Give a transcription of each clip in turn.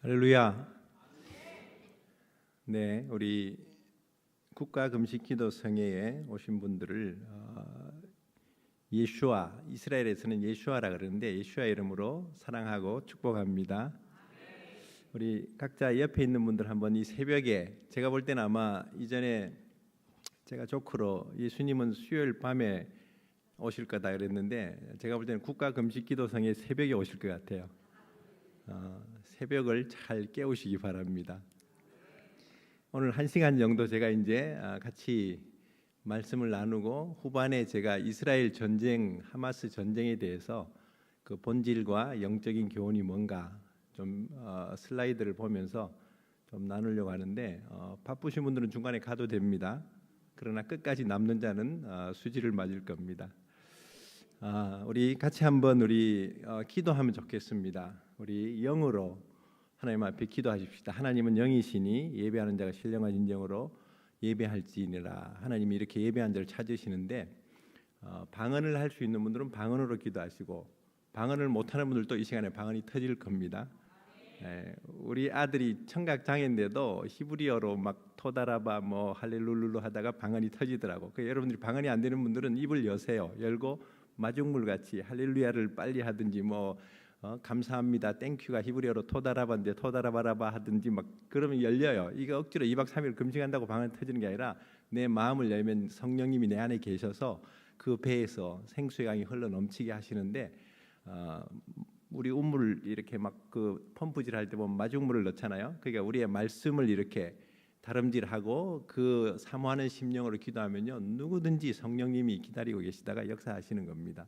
할렐루야. 네, 우리 국가금식기도성회에 오신 분들을 예슈아, 이스라엘에서는 예슈아라 그러는데 예슈아 이름으로 사랑하고 축복합니다. 우리 각자 옆에 있는 분들 한번 이 새벽에, 제가 볼 때는 아마 이전에 제가 조크로 예수님은 수요일 밤에 오실 거다 그랬는데, 제가 볼 때는 국가금식기도성회 새벽에 오실 것 같아요. 새벽을 잘 깨우시기 바랍니다. 오늘 1시간 정도 제가 이제 같이 말씀을 나누고, 후반에 제가 이스라엘 전쟁, 하마스 전쟁에 대해서 그 본질과 영적인 교훈이 뭔가 좀 슬라이드를 보면서 좀 나누려고 하는데, 바쁘신 분들은 중간에 가도 됩니다. 그러나 끝까지 남는 자는 수지를 맞을 겁니다. 우리 같이 한번 기도하면 좋겠습니다. 우리 영으로 하나님 앞에 기도하십시다. 하나님은 영이시니 예배하는 자가 신령한 인정으로 예배할지니라. 하나님이 이렇게 예배한 자를 찾으시는데, 방언을 할 수 있는 분들은 방언으로 기도하시고, 방언을 못하는 분들도 이 시간에 방언이 터질 겁니다. 우리 아들이 청각장애인데도 히브리어로 막 토다라바 뭐 할렐룰루 하다가 방언이 터지더라고. 여러분들이 방언이 안 되는 분들은 입을 여세요. 열고 마중물 같이 할렐루야를 빨리 하든지 감사합니다 땡큐가 히브리어로 토다라바인데 토다라바라바 하든지 막 그러면 열려요. 이거 억지로 2박 3일 금식한다고 방언 터지는 게 아니라 내 마음을 열면 성령님이 내 안에 계셔서 그 배에서 생수의 강이 흘러 넘치게 하시는데, 우리 우물 이렇게 막 그 펌프질 할 때 보면 마중물을 넣잖아요. 그러니까 우리의 말씀을 이렇게 다름질하고 그 사모하는 심령으로 기도하면요, 누구든지 성령님이 기다리고 계시다가 역사하시는 겁니다.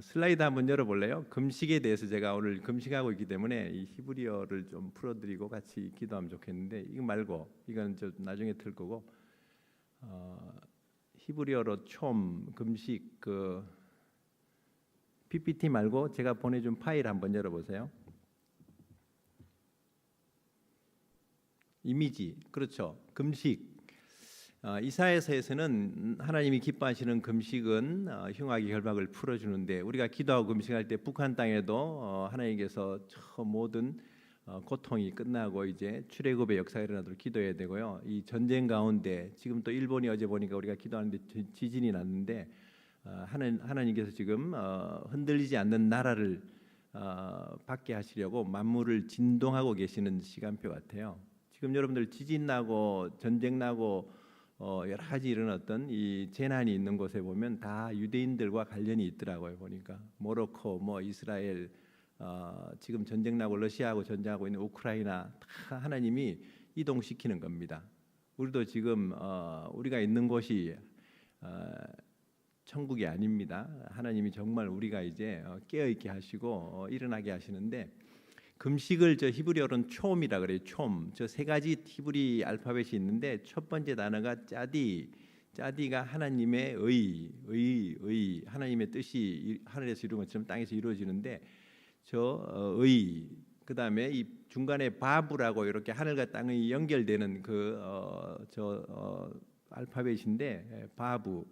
슬라이드 한번 열어볼래요? 금식에 대해서 제가 오늘 금식하고 있기 때문에 이 히브리어를 좀 풀어드리고 같이 기도하면 좋겠는데, 이거 말고 이건 저 나중에 틀 거고, 히브리어로 촘 금식 그 PPT 말고 제가 보내준 파일 한번 열어보세요. 이미지, 그렇죠. 금식. 이사야서에서는 하나님이 기뻐하시는 금식은 흉악의 결박을 풀어주는데, 우리가 기도하고 금식할 때 북한 땅에도 하나님께서 모든 고통이 끝나고 이제 출애굽의 역사가 일어나도록 기도해야 되고요. 이 전쟁 가운데 지금 또 일본이 어제 보니까 우리가 기도하는데 지진이 났는데, 하나님께서 지금 흔들리지 않는 나라를 받게 하시려고 만물을 진동하고 계시는 시간표 같아요. 지금 여러분들 지진 나고 전쟁 나고 여러 가지 이런 어떤 이 재난이 있는 곳에 보면 다 유대인들과 관련이 있더라고요. 보니까 모로코, 이스라엘, 지금 전쟁 나고 러시아하고 전쟁하고 있는 우크라이나, 다 하나님이 이동시키는 겁니다. 우리도 지금 우리가 있는 곳이 천국이 아닙니다. 하나님이 정말 우리가 이제 깨어 있게 하시고 일어나게 하시는데, 금식을 저 히브리어로는 촘이라 그래요. 촘. 저 세 가지 히브리 알파벳이 있는데, 첫 번째 단어가 짜디. 짜디가 하나님의 의, 하나님의 뜻이 하늘에서 이루어진 것처럼 땅에서 이루어지는데, 의. 그다음에 이 중간에 바브라고 이렇게 하늘과 땅이 연결되는 알파벳인데, 바브.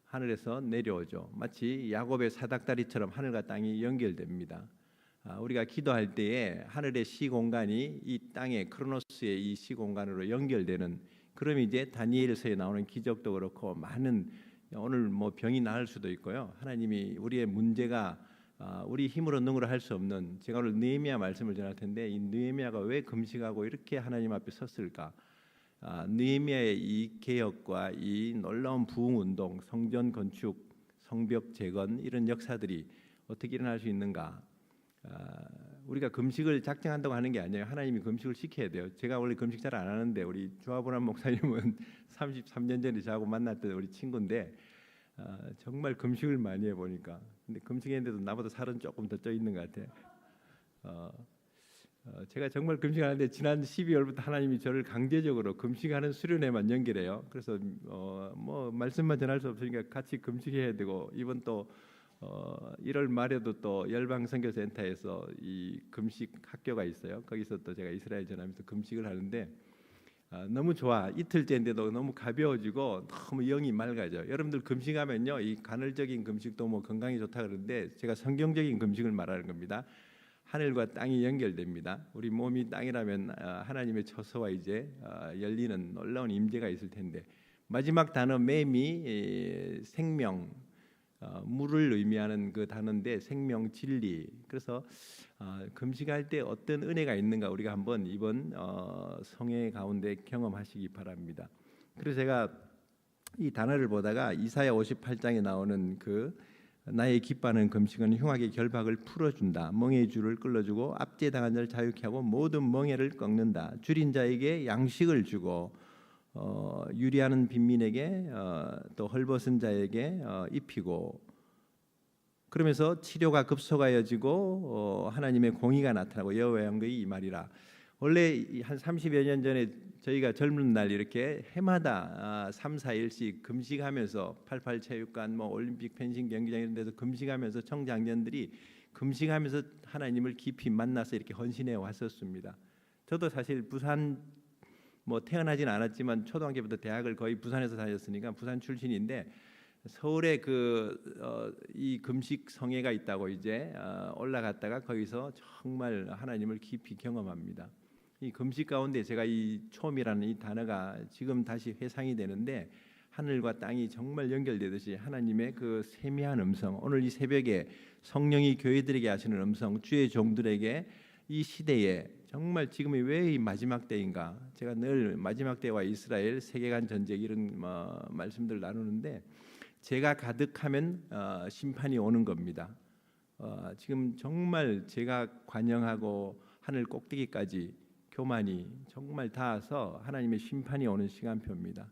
하늘에서 내려오죠. 마치 야곱의 사닥다리처럼 하늘과 땅이 연결됩니다. 우리가 기도할 때에 하늘의 시공간이 이 땅의 크로노스의 이 시공간으로 연결되는, 그럼 이제 다니엘서에 나오는 기적도 그렇고 많은, 오늘 병이 나을 수도 있고요. 하나님이 우리의 문제가 우리 힘으로 능으로 할 수 없는, 제가 오늘 느헤미야 말씀을 전할 텐데, 이 느헤미야가 왜 금식하고 이렇게 하나님 앞에 섰을까? 느헤미야의 이 개혁과 이 놀라운 부흥 운동, 성전 건축, 성벽 재건, 이런 역사들이 어떻게 일어날 수 있는가? 우리가 금식을 작정한다고 하는 게 아니에요. 하나님이 금식을 시켜야 돼요. 제가 원래 금식 잘 안 하는데, 우리 조아브람 목사님은 33년 전에 저하고 만났던 우리 친구인데, 정말 금식을 많이 해보니까, 근데 금식했는데도 나보다 살은 조금 더 쪄 있는 것 같아요. 제가 정말 금식하는데, 지난 12월부터 하나님이 저를 강제적으로 금식하는 수련회만 연결해요. 그래서 말씀만 전할 수 없으니까 같이 금식해야 되고, 이번 또 1월 말에도 또 열방선교센터에서 이 금식 학교가 있어요. 거기서 또 제가 이스라엘 전하면서 금식을 하는데, 너무 좋아. 이틀째인데도 너무 가벼워지고 너무 영이 맑아져. 여러분들 금식하면요, 이 간헐적인 금식도 건강에 좋다 그러는데, 제가 성경적인 금식을 말하는 겁니다. 하늘과 땅이 연결됩니다. 우리 몸이 땅이라면 하나님의 처소와 이제 열리는 놀라운 임재가 있을 텐데, 마지막 단어 맴이 생명, 물을 의미하는 그 단어인데 생명, 진리. 그래서 금식할 때 어떤 은혜가 있는가 우리가 한번 이번 성회 가운데 경험하시기 바랍니다. 그래서 제가 이 단어를 보다가 이사야 58장에 나오는 그 나의 기뻐하는 금식은 흉악의 결박을 풀어준다. 멍에의 줄을 끌어주고 압제당한 자를 자유케 하고 모든 멍에를 꺾는다. 줄인 자에게 양식을 주고 유리하는 빈민에게 또 헐벗은 자에게 입히고, 그러면서 치료가 급속하여지고 하나님의 공의가 나타나고 여호와의 영광이 이 말이라. 원래 한 30여 년 전에 저희가 젊은 날 이렇게 해마다 3, 4일씩 금식하면서 88 체육관, 뭐 올림픽 펜싱 경기장 이런 데서 금식하면서 청장년들이 금식하면서 하나님을 깊이 만나서 이렇게 헌신해 왔었습니다. 저도 사실 부산 뭐 태어나진 않았지만 초등학교부터 대학을 거의 부산에서 다녔으니까 부산 출신인데, 서울에 이 금식 성회가 있다고 이제 올라갔다가 거기서 정말 하나님을 깊이 경험합니다. 이 금식 가운데 제가 이 초음이라는 이 단어가 지금 다시 회상이 되는데, 하늘과 땅이 정말 연결되듯이 하나님의 그 세미한 음성, 오늘 이 새벽에 성령이 교회들에게 하시는 음성, 주의 종들에게 이 시대에 정말 지금이 왜 이 마지막 때인가, 제가 늘 마지막 때와 이스라엘 세계관 전쟁 이런 말씀들 나누는데, 죄가 가득하면 심판이 오는 겁니다. 지금 정말 죄가 관영하고 하늘 꼭대기까지 교만이 정말 닿아서 하나님의 심판이 오는 시간표입니다.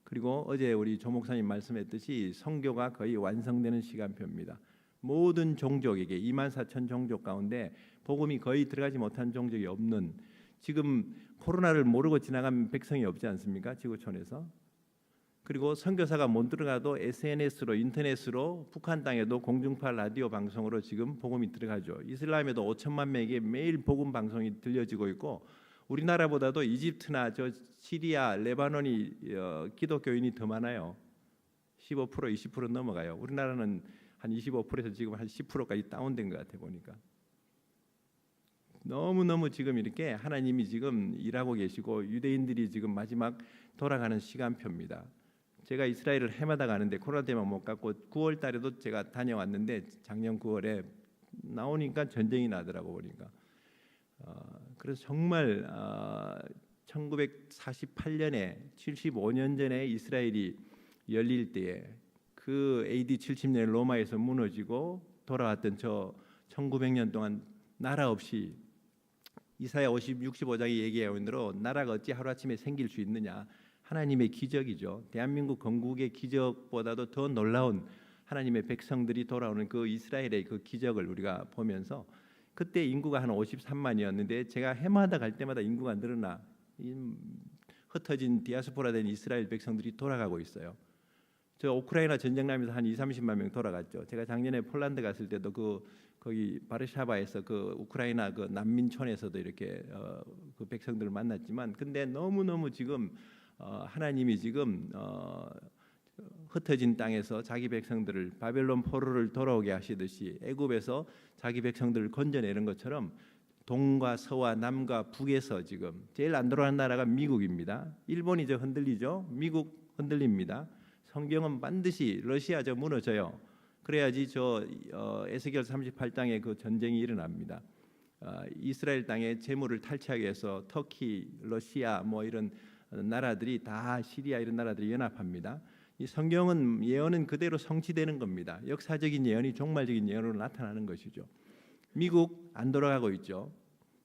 그리고 어제 우리 조 목사님 말씀했듯이 성교가 거의 완성되는 시간표입니다. 모든 종족에게 24,000 종족 가운데 복음이 거의 들어가지 못한 종족이 없는, 지금 코로나를 모르고 지나간 백성이 없지 않습니까? 지구촌에서. 그리고 선교사가 못 들어가도 SNS로, 인터넷으로 북한 땅에도 공중파 라디오 방송으로 지금 복음이 들어가죠. 이슬람에도 5천만 명에게 매일 복음 방송이 들려지고 있고, 우리나라보다도 이집트나 저 시리아, 레바논이 기독교인이 더 많아요. 15%, 20% 넘어가요. 우리나라는 한 25%에서 지금 한 10%까지 다운된 것 같아 보니까. 너무너무 지금 이렇게 하나님이 지금 일하고 계시고 유대인들이 지금 마지막 돌아가는 시간표입니다. 제가 이스라엘을 해마다 가는데 코로나 때문에 못 갔고 9월 달에도 제가 다녀왔는데 작년 9월에 나오니까 전쟁이 나더라고 보니까. 그래서 정말 1948년에 75년 전에 이스라엘이 열릴 때에 그 AD 70년 로마에서 무너지고 돌아왔던 저 1900년 동안 나라 없이, 이사야 65장이 얘기하는 대로 나라가 어찌 하루아침에 생길 수 있느냐, 하나님의 기적이죠. 대한민국 건국의 기적보다도 더 놀라운 하나님의 백성들이 돌아오는 그 이스라엘의 그 기적을 우리가 보면서, 그때 인구가 한 53만이었는데 제가 해마다 갈 때마다 인구가 늘어나 흩어진 디아스포라 된 이스라엘 백성들이 돌아가고 있어요. 저 우크라이나 전쟁 나면서 한 20-30만 명 돌아갔죠. 제가 작년에 폴란드 갔을 때도 거기 바르샤바에서 그 우크라이나 그 난민촌에서도 이렇게 그 백성들을 만났지만, 근데 너무너무 지금 하나님이 지금 흩어진 땅에서 자기 백성들을 바벨론 포로를 돌아오게 하시듯이 애굽에서 자기 백성들을 건져내는 것처럼 동과 서와 남과 북에서 지금 제일 안 돌아가는 나라가 미국입니다. 일본이 저 흔들리죠. 미국 흔들립니다. 성경은 반드시 러시아 저 무너져요. 그래야지 저 에스겔 38장에 그 전쟁이 일어납니다. 이스라엘 땅의 재물을 탈취하기 위해서 터키, 러시아 뭐 이런 나라들이 다, 시리아 이런 나라들이 연합합니다. 이 성경은 예언은 그대로 성취되는 겁니다. 역사적인 예언이 종말적인 예언으로 나타나는 것이죠. 미국 안 돌아가고 있죠.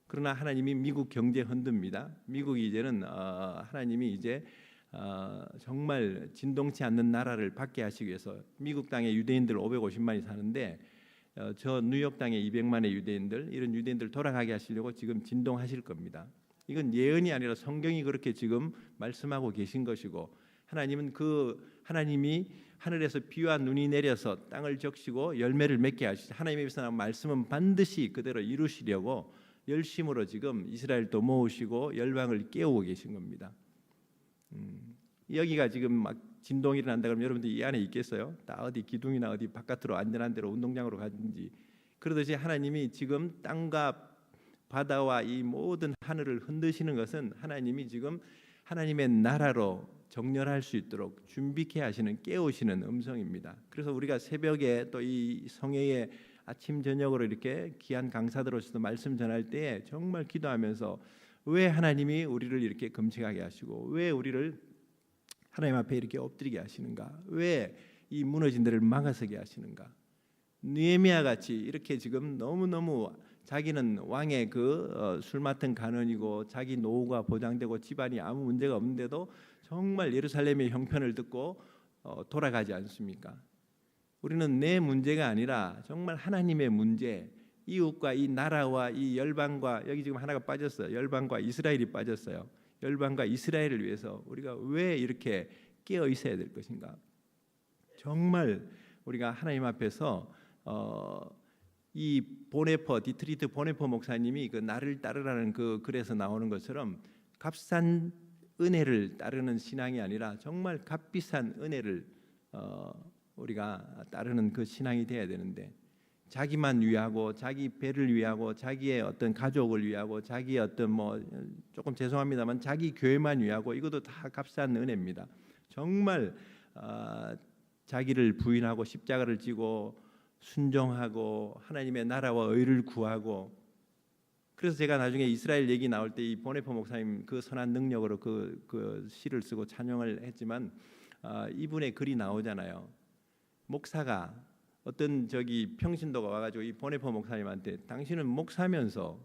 그러나 하나님이 미국 경제 흔듭니다. 미국이 이제는 하나님이 이제 정말 진동치 않는 나라를 받게 하시기 위해서, 미국 땅에 유대인들 550만이 사는데 저 뉴욕 땅에 200만의 유대인들, 이런 유대인들 돌아가게 하시려고 지금 진동하실 겁니다. 이건 예언이 아니라 성경이 그렇게 지금 말씀하고 계신 것이고, 하나님이 하늘에서 비와 눈이 내려서 땅을 적시고 열매를 맺게 하시죠. 하나님의 말씀은 반드시 그대로 이루시려고 열심으로 지금 이스라엘도 모으시고 열방을 깨우고 계신 겁니다. 여기가 지금 막 진동이 일어난다 그러면 여러분들 이 안에 있겠어요? 다 어디 기둥이나 어디 바깥으로 안전한 데로 운동장으로 가든지. 그러듯이 하나님이 지금 땅과 바다와 이 모든 하늘을 흔드시는 것은 하나님이 지금 하나님의 나라로 정렬할 수 있도록 준비케 하시는, 깨우시는 음성입니다. 그래서 우리가 새벽에 또 이 성회에 아침 저녁으로 이렇게 귀한 강사들로서도 말씀 전할 때 정말 기도하면서 왜 하나님이 우리를 이렇게 금식하게 하시고 왜 우리를 하나님 앞에 이렇게 엎드리게 하시는가, 왜 이 무너진 데를 막아서게 하시는가. 느헤미야 같이 이렇게 지금 너무너무 자기는 왕의 술 맡은 간원이고 자기 노후가 보장되고 집안이 아무 문제가 없는데도 정말 예루살렘의 형편을 듣고 돌아가지 않습니까? 우리는 내 문제가 아니라 정말 하나님의 문제, 이웃과 이 나라와 이 열방과, 여기 지금 하나가 빠졌어요. 열방과 이스라엘이 빠졌어요. 열방과 이스라엘을 위해서 우리가 왜 이렇게 깨어 있어야 될 것인가? 정말 우리가 하나님 앞에서 이 디트리트 보네퍼 목사님이 그 나를 따르라는 그 글에서 나오는 것처럼 값싼 은혜를 따르는 신앙이 아니라 정말 값비싼 은혜를 우리가 따르는 그 신앙이 돼야 되는데, 자기만 위하고 자기 배를 위하고 자기의 어떤 가족을 위하고 자기의 어떤 조금 죄송합니다만 자기 교회만 위하고, 이것도 다 값싼 은혜입니다. 정말 자기를 부인하고 십자가를 지고 순종하고 하나님의 나라와 의를 구하고. 그래서 제가 나중에 이스라엘 얘기 나올 때 이 보네퍼 목사님 그 선한 능력으로 그 시를 쓰고 찬양을 했지만 이분의 글이 나오잖아요. 목사가 어떤 평신도가 와가지고 이 보네퍼 목사님한테 당신은 목사면서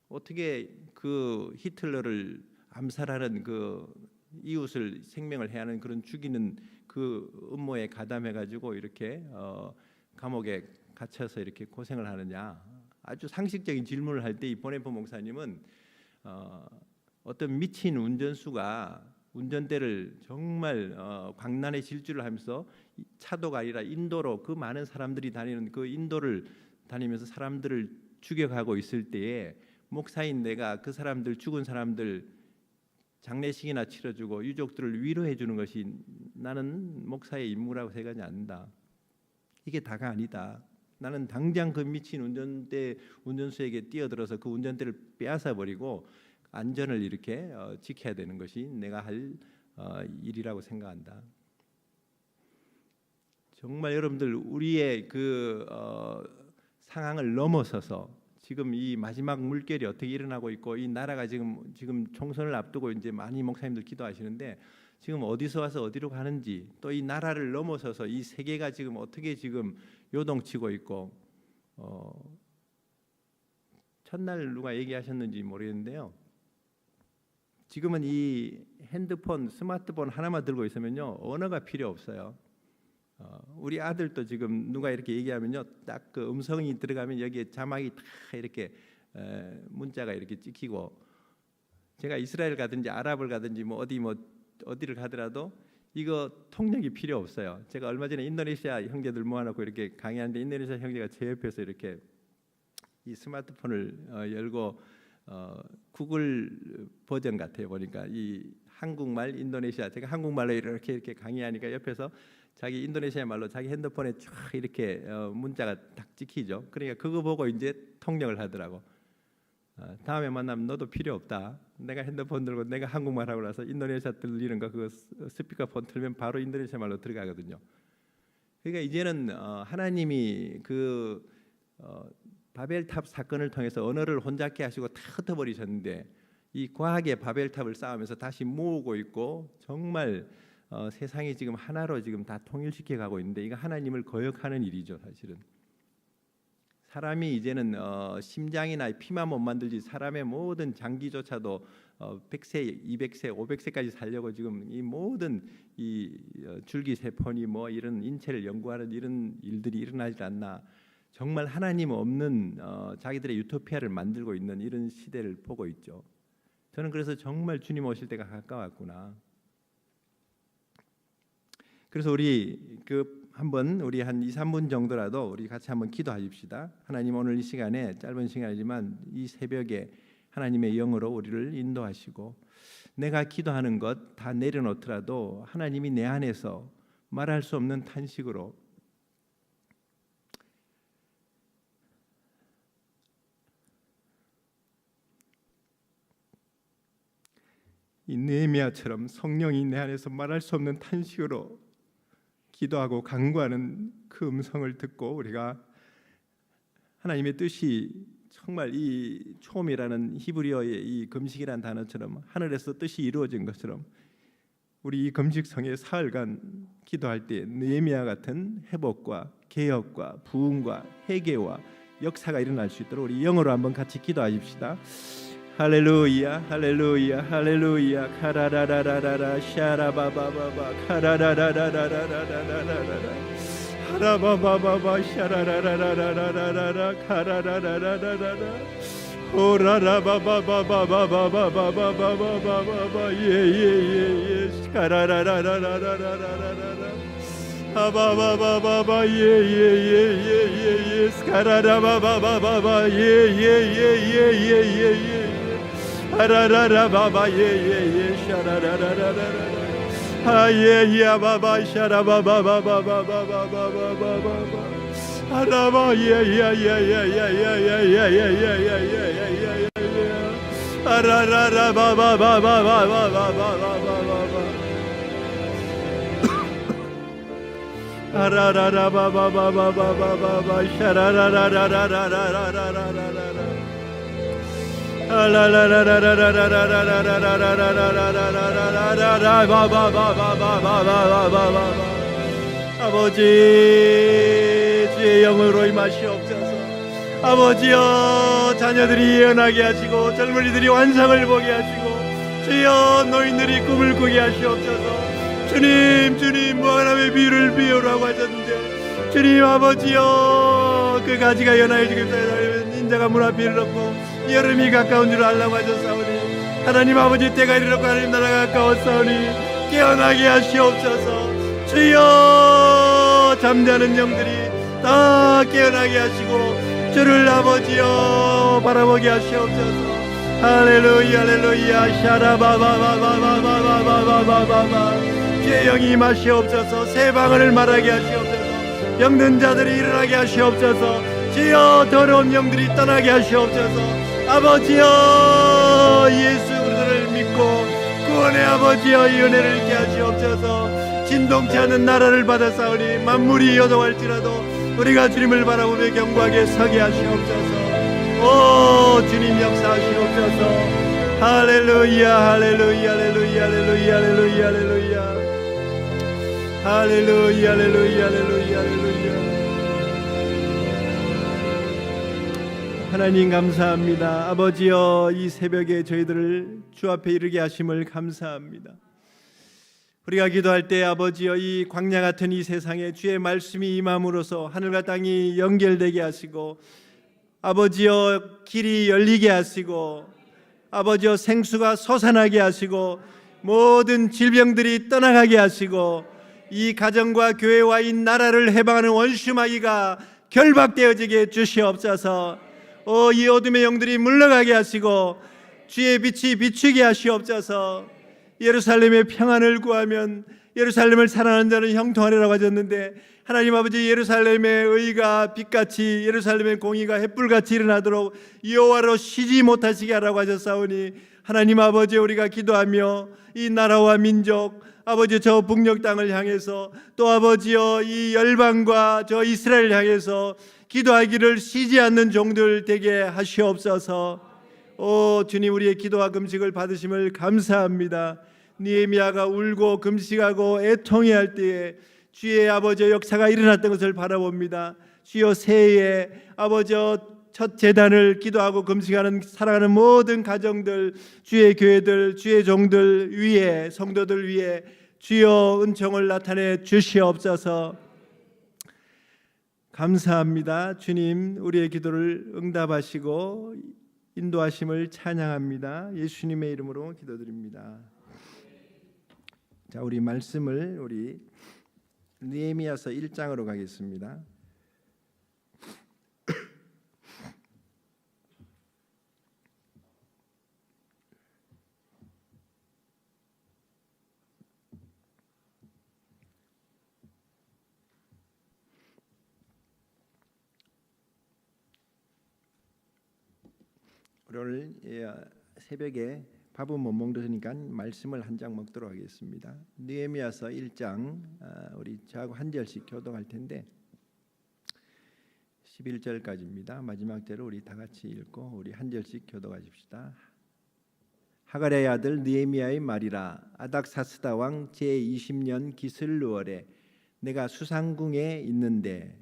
어떻게 그 히틀러를 암살하는 그 이웃을 생명을 해하는 그런 죽이는 그 음모에 가담해가지고 이렇게 감옥에 갇혀서 이렇게 고생을 하느냐, 아주 상식적인 질문을 할 때 이 보네퍼 목사님은 어떤 미친 운전수가 운전대를 정말 광란의 질주를 하면서 차도가 아니라 인도로 그 많은 사람들이 다니는 그 인도를 다니면서 사람들을 죽여가고 있을 때에 목사인 내가 그 사람들, 죽은 사람들 장례식이나 치러주고 유족들을 위로해 주는 것이 나는 목사의 임무라고 생각하지 않는다. 이게 다가 아니다. 나는 당장 그 미친 운전수에게 뛰어들어서 그 운전대를 빼앗아 버리고 안전을 이렇게 지켜야 되는 것이 내가 할 일이라고 생각한다. 정말 여러분들 우리의 그 상황을 넘어서서 지금 이 마지막 물결이 어떻게 일어나고 있고, 이 나라가 지금 총선을 앞두고 이제 많이 목사님들 기도하시는데 지금 어디서 와서 어디로 가는지, 또 이 나라를 넘어서서 이 세계가 지금 어떻게 지금 요동치고 있고, 첫날 누가 얘기하셨는지 모르겠는데요. 지금은 이 핸드폰, 스마트폰 하나만 들고 있으면요 언어가 필요 없어요. 우리 아들도 지금 누가 이렇게 얘기하면요 딱 그 음성이 들어가면 여기에 자막이 다 이렇게 문자가 이렇게 찍히고, 제가 이스라엘 가든지 아랍을 가든지 어디를 가더라도 이거 통역이 필요 없어요. 제가 얼마 전에 인도네시아 형제들 모아놓고 이렇게 강의하는데 인도네시아 형제가 제 옆에서 이렇게 이 스마트폰을 열고 구글 버전 같아요. 보니까 이 한국말, 인도네시아, 제가 한국말로 이렇게 강의하니까 옆에서 자기 인도네시아 말로 자기 핸드폰에 쫙 이렇게 문자가 딱 찍히죠. 그러니까 그거 보고 이제 통역을 하더라고. 다음에 만나면 너도 필요 없다. 내가 핸드폰 들고 내가 한국말 하고 나서 인도네시아 들리는 거 그거 스피커폰 틀면 바로 인도네시아 말로 들어가거든요. 그러니까 이제는 하나님이 그 바벨탑 사건을 통해서 언어를 혼잡케 하시고 다 흩어버리셨는데, 이 과학의 바벨탑을 쌓으면서 다시 모으고 있고, 정말 세상이 지금 하나로 지금 다 통일시켜 가고 있는데, 이거 하나님을 거역하는 일이죠. 사실은 사람이 이제는 심장이나 피만 못 만들지 사람의 모든 장기조차도 100세, 200세, 500세까지 살려고 지금 이 모든 이 줄기세포니 이런 인체를 연구하는 이런 일들이 일어나지 않나. 정말 하나님 없는 자기들의 유토피아를 만들고 있는 이런 시대를 보고 있죠. 저는 그래서 정말 주님 오실 때가 가까웠구나. 그래서 우리 한번 우리 한 2-3분 정도라도 우리 같이 한번 기도하십시다. 하나님, 오늘 이 시간에 짧은 시간이지만 이 새벽에 하나님의 영으로 우리를 인도하시고, 내가 기도하는 것 다 내려놓더라도 하나님이 내 안에서 말할 수 없는 탄식으로 이 느헤미야처럼 성령이 내 안에서 말할 수 없는 탄식으로 기도하고 간구하는 그 음성을 듣고 우리가 하나님의 뜻이 정말 이 촘이라는 히브리어의 이 금식이라는 단어처럼 하늘에서 뜻이 이루어진 것처럼 우리 이 금식성에 사흘간 기도할 때 느헤미야 같은 회복과 개혁과 부흥과 회개와 역사가 일어날 수 있도록 우리 영어로 한번 같이 기도하십시다. 할렐루야 할렐루야 할렐루야 카라라라라라 샤라바바바바 카라라라라라라라라라 하라바바바바 샤라라라라라라라 카라라라라라라 오라라바바바바바바바바바바바바 예예예예 카라라라라라라라라라 아바바바바바 예예예예예예 스카라라바바바바바 예예예예예예 아라라라바바 예예예 샤라라라라라라 아예야바바 샤라바바바바바바바바바바바 아라바 예야야야야야야야야야야야야야야야야 아라라라바바바바바바바바바바바 아라라라바바바바바바바 샤라라라라라라라라라라라 아버지 주의 영으로 임하시옵소서. 아버지여 자녀들이 예언하게 하시고 젊은이들이 환상을 보게 하시고 주여 노인들이 꿈을 꾸게 하시옵소서. 주님 무화과나무의 비유를 비유라고 하셨는데 주님 아버지여 그 가지가 연하여 지겠다 인자가 문 앞에 이르렀고 여름이 가까운 줄 알라고 하셨사오니 하나님 아버지 때가 이르렀고 하나님 나라가 가까웠사오니 깨어나게 하시옵소서. 주여 잠자는 영들이 다 깨어나게 하시고 주를 아버지여 바라보게 하시옵소서. 할렐루야 할렐루야 샤라바바바바바바바바바바 주의 영이 임하시옵소서. 새 방언을 말하게 하시옵소서. 병든 자들이 일어나게 하시옵소서. 주여 더러운 영들이 떠나게 하시옵소서. 아버지여 예수 그리스도를 믿고 구원의 아버지여 이 은혜를 있게 하시옵소서. 진동치 않는 나라를 받았사오니 만물이 요동할지라도 우리가 주님을 바라보며 견고하게 서게 하시옵소서. 오 주님 역사하시옵소서. 할렐루야 할렐루야 할렐루야 할렐루야 할렐루야 할렐루야 할렐루야 할렐루야 할렐루야 할렐루야. 하나님 감사합니다. 아버지여 이 새벽에 저희들을 주 앞에 이르게 하심을 감사합니다. 우리가 기도할 때 아버지여 이 광야 같은 이 세상에 주의 말씀이 임함으로써 하늘과 땅이 연결되게 하시고 아버지여 길이 열리게 하시고 아버지여 생수가 솟아나게 하시고 모든 질병들이 떠나가게 하시고 이 가정과 교회와 이 나라를 해방하는 원수마귀가 결박되어지게 주시옵소서. 이 어둠의 영들이 물러가게 하시고 주의 빛이 비추게 하시옵소서. 예루살렘의 평안을 구하면 예루살렘을 사랑하는 자는 형통하리라고 하셨는데 하나님 아버지 예루살렘의 의가 빛같이 예루살렘의 공의가 햇불같이 일어나도록 여호와로 쉬지 못하시게 하라고 하셨사오니 하나님 아버지 우리가 기도하며 이 나라와 민족 아버지 저 북녘 땅을 향해서 또 아버지여 이 열방과 저 이스라엘을 향해서 기도하기를 쉬지 않는 종들 되게 하시옵소서. 오 주님 우리의 기도와 금식을 받으심을 감사합니다. 느헤미야가 울고 금식하고 애통해할 때에 주의 아버지의 역사가 일어났던 것을 바라봅니다. 주여 새해에 아버지여 첫 제단을 기도하고 금식하는 살아가는 모든 가정들 주의 교회들 주의 종들 위에 성도들 위에 주여 은총을 나타내 주시옵소서. 감사합니다. 주님 우리의 기도를 응답하시고 인도하심을 찬양합니다. 예수님의 이름으로 기도드립니다. 자, 우리 말씀을 우리 느헤미야서 1장으로 가겠습니다. 오늘 새벽에 밥은 못 먹으니까 말씀을 한 장 먹도록 하겠습니다. 느헤미야서 1장 우리 저하고 한 절씩 교독할 텐데 11절까지입니다. 마지막 절을 우리 다 같이 읽고 우리 한 절씩 교독하십시다. 하갈의 아들 느헤미야의 말이라. 아닥사스다 왕 제20년 기슬루월에 내가 수상궁에 있는데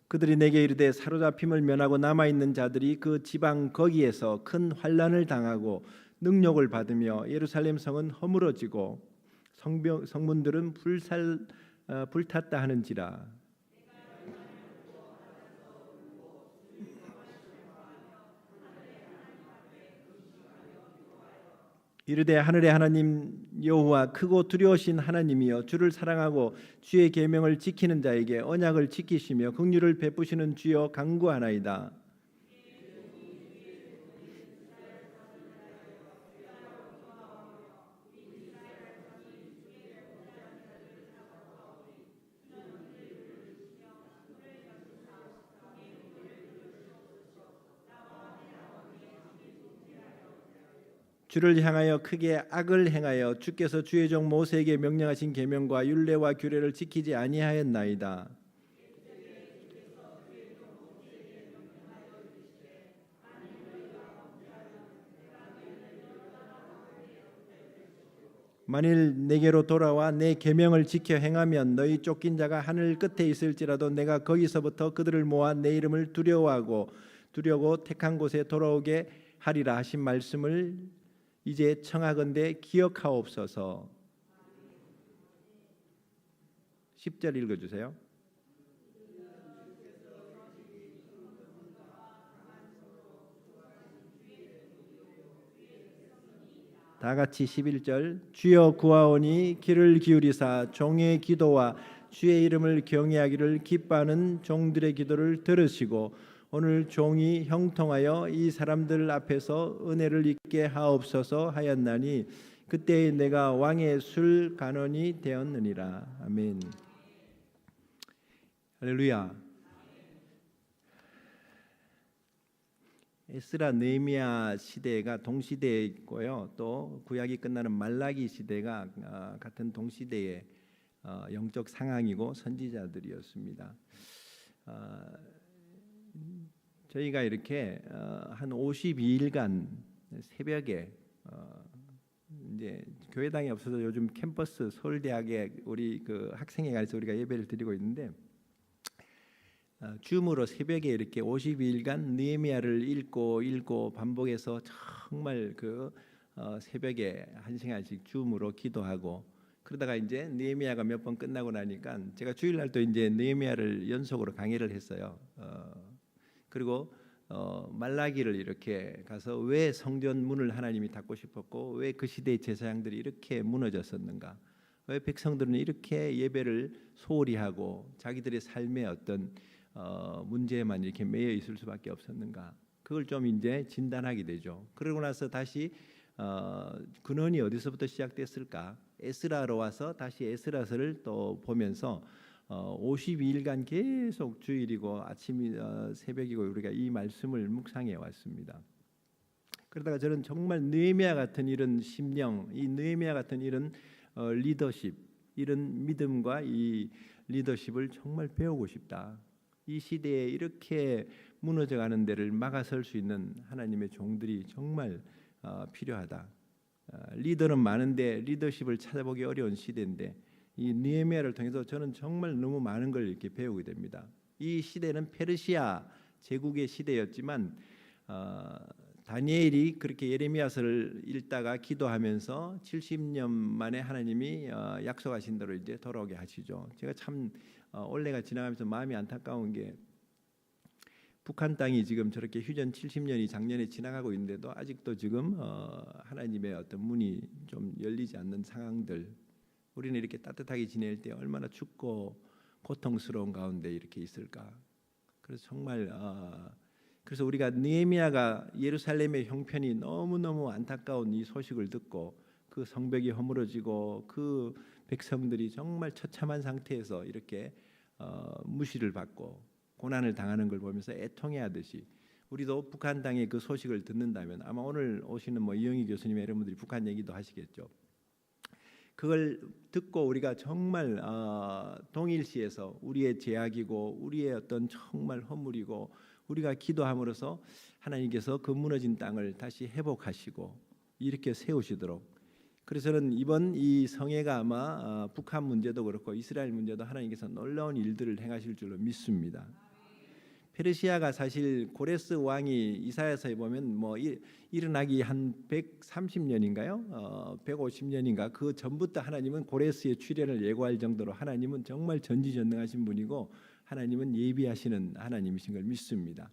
그들이 내게 이르되 사로잡힘을 면하고 남아있는 자들이 그 지방 거기에서 큰 환난을 당하고 능욕을 받으며 예루살렘 성은 허물어지고 성문들은 불탔다 하는지라. 이르되 하늘의 하나님 여호와 크고 두려우신 하나님이여 주를 사랑하고 주의 계명을 지키는 자에게 언약을 지키시며 긍휼을 베푸시는 주여 간구하나이다. 주를 향하여 크게 악을 행하여 주께서 주의 종 모세에게 명령하신 계명과 율례와 규례를 지키지 아니하였나이다. 만일 내게로 돌아와 내 계명을 지켜 행하면 너희 쫓긴 자가 하늘 끝에 있을지라도 내가 거기서부터 그들을 모아 내 이름을 두려고 택한 곳에 돌아오게 하리라 하신 말씀을 이제 청하건대 기억하옵소서. 10절 읽어주세요. 다 같이 11절. 주여 구하오니 귀를 기울이사 종의 기도와 주의 이름을 경외하기를 기뻐하는 종들의 기도를 들으시고 오늘 종이 형통하여 이 사람들 앞에서 은혜를 입게 하옵소서 하였나니 그때 내가 왕의 술 간원이 되었느니라. 아멘. 할렐루야. 에스라 느헤미야 시대가 동시대에 있고요. 또 구약이 끝나는 말라기 시대가 같은 동시대의 영적 상황이고 선지자들이었습니다. 저희가 이렇게 한 52일간 새벽에 이제 교회당이 없어서 요즘 캠퍼스 서울대학에 우리 그 학생회 가서 우리가 예배를 드리고 있는데 줌으로 새벽에 이렇게 52일간 느헤미야를 읽고 반복해서 정말 그 새벽에 1시간씩 줌으로 기도하고 그러다가 이제 느헤미야가 몇 번 끝나고 나니까 제가 주일날 또 이제 느헤미야를 연속으로 강의를 했어요. 그리고 말라기를 이렇게 가서 왜 성전 문을 하나님이 닫고 싶었고 왜 그 시대의 제사장들이 이렇게 무너졌었는가, 왜 백성들은 이렇게 예배를 소홀히 하고 자기들의 삶의 어떤 문제에만 이렇게 매여 있을 수밖에 없었는가, 그걸 좀 이제 진단하게 되죠. 그러고 나서 다시 근원이 어디서부터 시작됐을까, 에스라로 와서 다시 에스라서를 또 보면서 52일간 계속 주일이고 아침이 새벽이고 우리가 이 말씀을 묵상해 왔습니다. 그러다가 저는 정말 느헤미야 같은 이런 심령, 이 느헤미야 같은 이런 리더십, 이런 믿음과 이 리더십을 정말 배우고 싶다. 이 시대에 이렇게 무너져가는 데를 막아설 수 있는 하나님의 종들이 정말 필요하다. 리더는 많은데 리더십을 찾아보기 어려운 시대인데 이 느헤미야를 통해서 저는 정말 너무 많은 걸 이렇게 배우게 됩니다. 이 시대는 페르시아 제국의 시대였지만 다니엘이 그렇게 예레미야서를 읽다가 기도하면서 70년 만에 하나님이 약속하신 대로 이제 돌아오게 하시죠. 제가 참 올해가 지나가면서 마음이 안타까운 게 북한 땅이 지금 저렇게 휴전 70년이 작년에 지나가고 있는데도 아직도 지금 하나님의 어떤 문이 좀 열리지 않는 상황들, 우리는 이렇게 따뜻하게 지낼 때 얼마나 춥고 고통스러운 가운데 이렇게 있을까. 그래서 정말 그래서 우리가 느헤미야가 예루살렘의 형편이 너무너무 안타까운 이 소식을 듣고 그 성벽이 허물어지고 그 백성들이 정말 처참한 상태에서 이렇게 무시를 받고 고난을 당하는 걸 보면서 애통해하듯이 우리도 북한 땅의 그 소식을 듣는다면 아마 오늘 오시는 뭐 이영희 교수님 여러분들이 북한 얘기도 하시겠죠. 그걸 듣고 우리가 정말 동일시에서 우리의 죄악이고 우리의 어떤 정말 허물이고 우리가 기도함으로써 하나님께서 그 무너진 땅을 다시 회복하시고 이렇게 세우시도록, 그래서 저는 이번 이 성회가 아마 북한 문제도 그렇고 이스라엘 문제도 하나님께서 놀라운 일들을 행하실 줄로 믿습니다. 페르시아가 사실 고레스 왕이 이사야서에 보면 뭐 일어나기 한 130년인가요? 150년인가 그 전부터 하나님은 고레스의 출현을 예고할 정도로 하나님은 정말 전지전능하신 분이고 하나님은 예비하시는 하나님이신 걸 믿습니다.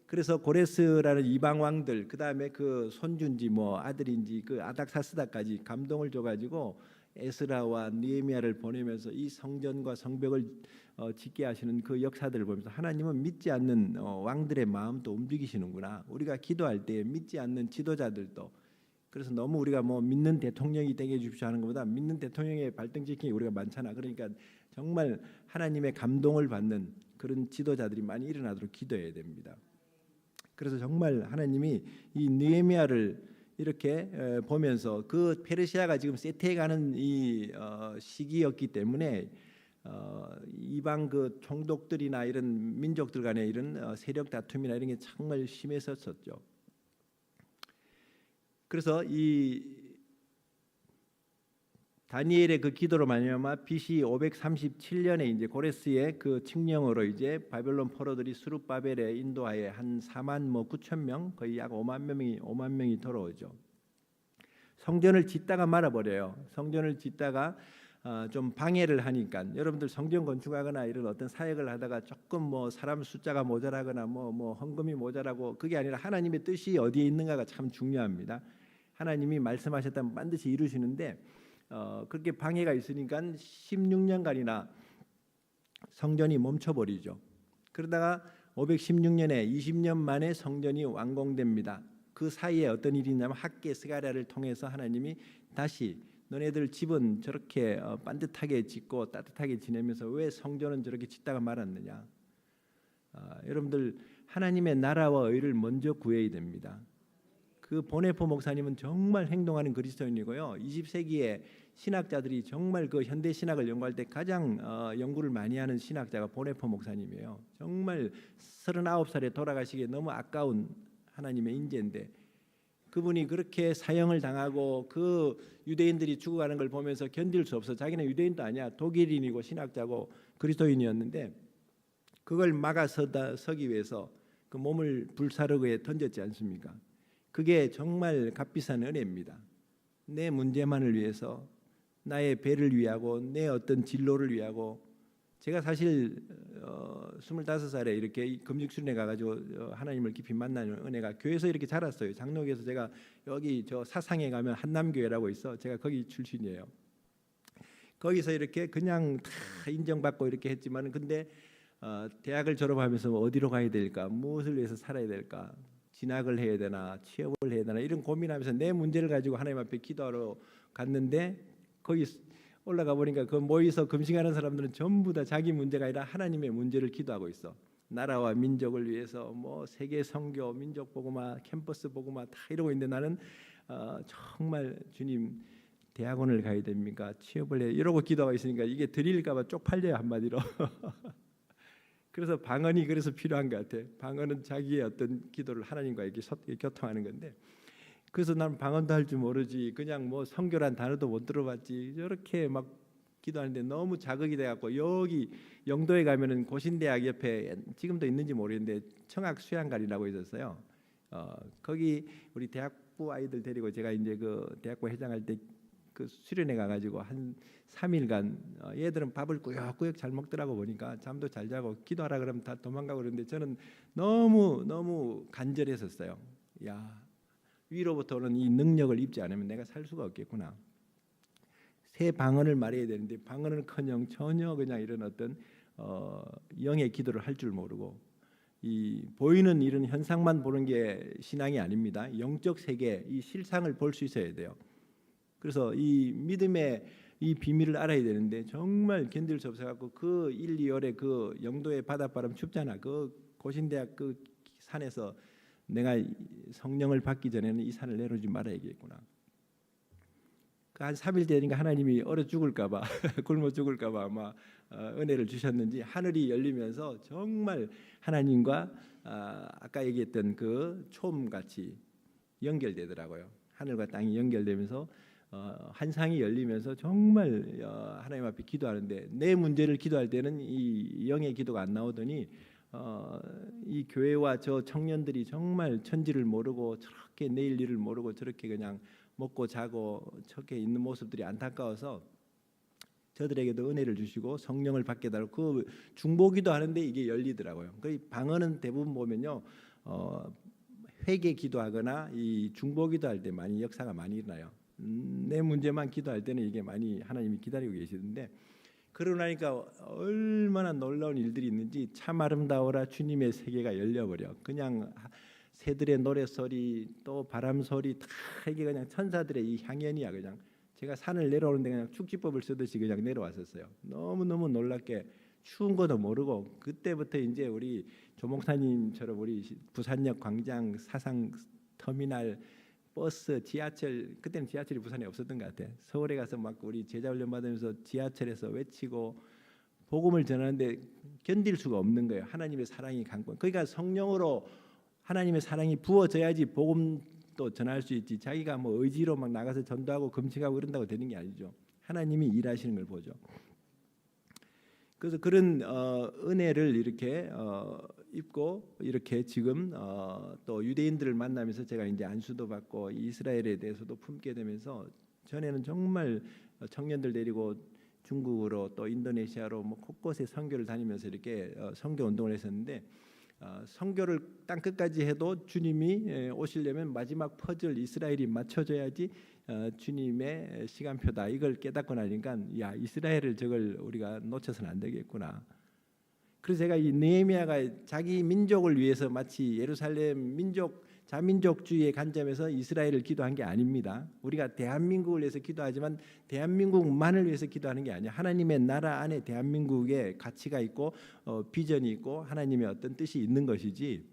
그래서 고레스라는 이방 왕들, 그 다음에 그 손주인지 뭐 아들인지 그 아닥사스다까지 감동을 줘가지고 에스라와 느헤미야를 보내면서 이 성전과 성벽을 짓게 하시는 그 역사들을 보면서 하나님은 믿지 않는 왕들의 마음도 움직이시는구나. 우리가 기도할 때 믿지 않는 지도자들도, 그래서 너무 우리가 뭐 믿는 대통령이 되게 해주십시오 하는 것보다 믿는 대통령의 발등지킴이 우리가 많잖아. 그러니까 정말 하나님의 감동을 받는 그런 지도자들이 많이 일어나도록 기도해야 됩니다. 그래서 정말 하나님이 이 느헤미야를 이렇게 보면서 그 페르시아가 지금 쇠퇴해가는 이 시기였기 때문에 이방 그 총독들이나 이런 민족들 간의 이런 세력 다툼이나 이런 게 정말 심했었죠. 그래서 이 다니엘의 그 기도로 말미암아 BC 537년에 이제 고레스의 그 칙령으로 이제 바벨론 포로들이 스룹바벨의 인도하에 한 4만 9천 명, 거의 약 5만 명이 돌아오죠. 성전을 짓다가 말아버려요. 성전을 짓다가 좀 방해를 하니까, 여러분들 성전 건축하거나 이런 어떤 사역을 하다가 조금 뭐 사람 숫자가 모자라거나 뭐 헌금이 모자라고, 그게 아니라 하나님의 뜻이 어디에 있는가가 참 중요합니다. 하나님이 말씀하셨다면 반드시 이루시는데 그렇게 방해가 있으니까 16년간이나 성전이 멈춰버리죠. 그러다가 516년에 20년 만에 성전이 완공됩니다. 그 사이에 어떤 일이 있냐면 학개 스가랴를 통해서 하나님이 다시 너네들 집은 저렇게 반듯하게 짓고 따뜻하게 지내면서 왜 성전은 저렇게 짓다가 말았느냐. 여러분들 하나님의 나라와 의를 먼저 구해야 됩니다. 그 보네포 목사님은 정말 행동하는 그리스도인이고요. 20세기에 신학자들이 정말 그 현대 신학을 연구할 때 가장 연구를 많이 하는 신학자가 보네포 목사님이에요. 정말 39살에 돌아가시기에 너무 아까운 하나님의 인재인데, 그분이 그렇게 사형을 당하고 그 유대인들이 죽어가는 걸 보면서 견딜 수 없어. 자기는 유대인도 아니야, 독일인이고 신학자고 그리스도인이었는데 그걸 막아서기 위해서 그 몸을 불사르고에 던졌지 않습니까? 그게 정말 값비싼 은혜입니다. 내 문제만을 위해서, 나의 배를 위하고 내 어떤 진로를 위하고. 제가 사실 25살에 이렇게 금식순회 가가지고 하나님을 깊이 만나는 은혜가 교회에서 이렇게 자랐어요. 장로교에서 제가 여기 저 사상에 가면 한남교회라고 있어. 제가 거기 출신이에요. 거기서 이렇게 그냥 다 인정받고 이렇게 했지만, 근데 대학을 졸업하면서 어디로 가야 될까, 무엇을 위해서 살아야 될까, 진학을 해야 되나 취업을 해야 되나 이런 고민하면서 내 문제를 가지고 하나님 앞에 기도하러 갔는데, 거기 올라가 보니까 그 모여서 금식하는 사람들은 전부 다 자기 문제가 아니라 하나님의 문제를 기도하고 있어. 나라와 민족을 위해서 뭐 세계 선교, 민족 복음화, 캠퍼스 복음화 다 이러고 있는데 나는 정말 주님 대학원을 가야 됩니까? 취업을 해? 이러고 기도하고 있으니까 이게 드릴까 봐 쪽팔려요, 한마디로. 그래서 방언이 그래서 필요한 것 같아. 방언은 자기의 어떤 기도를 하나님과 이렇게 교통하는 건데, 그래서 나는 방언도 할 줄 모르지, 그냥 뭐 선교란 단어도 못 들어봤지, 저렇게 막 기도하는데 너무 자극이 돼갖고, 여기 영도에 가면은 고신대학 옆에 지금도 있는지 모르겠는데 청학 수양관이라고 있었어요. 거기 우리 대학부 아이들 데리고 제가 이제 그 대학부 회장할 때 그 수련회 가가지고 한 3일간 얘들은 밥을 꾸역꾸역 잘 먹더라고. 보니까 잠도 잘 자고 기도하라 그러면 다 도망가고 그러는데 저는 너무 간절했었어요. 야, 위로부터 오는 이 능력을 입지 않으면 내가 살 수가 없겠구나. 새 방언을 말해야 되는데 방언은커녕 전혀 그냥 이런 어떤 영의 기도를 할 줄 모르고, 이 보이는 이런 현상만 보는 게 신앙이 아닙니다. 영적 세계, 이 실상을 볼 수 있어야 돼요. 그래서 이 믿음의 이 비밀을 알아야 되는데 정말 견딜 수 없어갖고 그 1, 2월에 그 영도의 바닷바람 춥잖아. 그 고신대학 그 산에서 내가 성령을 받기 전에는 이 산을 내려오지 말아야겠구나. 그 한 3일 되니까 하나님이 얼어 죽을까봐 굶어 죽을까봐 아마 은혜를 주셨는지 하늘이 열리면서 정말 하나님과 아까 얘기했던 그 초음같이 연결되더라고요. 하늘과 땅이 연결되면서 한상이 열리면서 정말 하나님 앞에 기도하는데 내 문제를 기도할 때는 이 영의 기도가 안 나오더니 이 교회와 저 청년들이 정말 천지를 모르고 저렇게 내일 일을 모르고 저렇게 그냥 먹고 자고 저렇게 있는 모습들이 안타까워서 저들에게도 은혜를 주시고 성령을 받게 달고 그 중보기도 하는데 이게 열리더라고요. 그 방언은 대부분 보면요 회개 기도하거나 이 중보기도 할 때 많이 역사가 많이 일어나요. 내 문제만 기도할 때는 이게 많이 하나님이 기다리고 계시는데 그러고 나니까 얼마나 놀라운 일들이 있는지 참 아름다워라 주님의 세계가 열려버려. 그냥 새들의 노래 소리 또 바람 소리 다 이게 그냥 천사들의 이 향연이야. 그냥 제가 산을 내려오는데 그냥 축지법을 쓰듯이 그냥 내려왔었어요. 너무너무 놀랍게 추운 것도 모르고 그때부터 이제 우리 조목사님처럼 우리 부산역 광장 사상 터미널 버스 지하철 그때는 지하철이 부산에 없었던 것 같아. 서울에 가서 막 우리 제자 훈련 받으면서 지하철에서 외치고 복음을 전하는데 견딜 수가 없는 거예요. 하나님의 사랑이 강권. 그러니까 성령으로 하나님의 사랑이 부어져야지 복음도 전할 수 있지. 자기가 뭐 의지로 막 나가서 전도하고 금식하고 그런다고 되는 게 아니죠. 하나님이 일하시는 걸 보죠. 그래서 그런 은혜를 이렇게 입고 이렇게 지금 또 유대인들을 만나면서 제가 이제 안수도 받고 이스라엘에 대해서도 품게 되면서 전에는 정말 청년들 데리고 중국으로 또 인도네시아로 뭐 곳곳에 선교를 다니면서 이렇게 선교 운동을 했었는데 선교를 땅 끝까지 해도 주님이 오시려면 마지막 퍼즐 이스라엘이 맞춰져야지 주님의 시간표다. 이걸 깨닫고 나니까 야 이스라엘을 저걸 우리가 놓쳐서는 안 되겠구나. 그래서 제가 이 느헤미야가 자기 민족을 위해서 마치 예루살렘 민족 자민족주의의 관점에서 이스라엘을 기도한 게 아닙니다. 우리가 대한민국을 위해서 기도하지만 대한민국만을 위해서 기도하는 게 아니에요. 하나님의 나라 안에 대한민국에 가치가 있고 비전이 있고 하나님의 어떤 뜻이 있는 것이지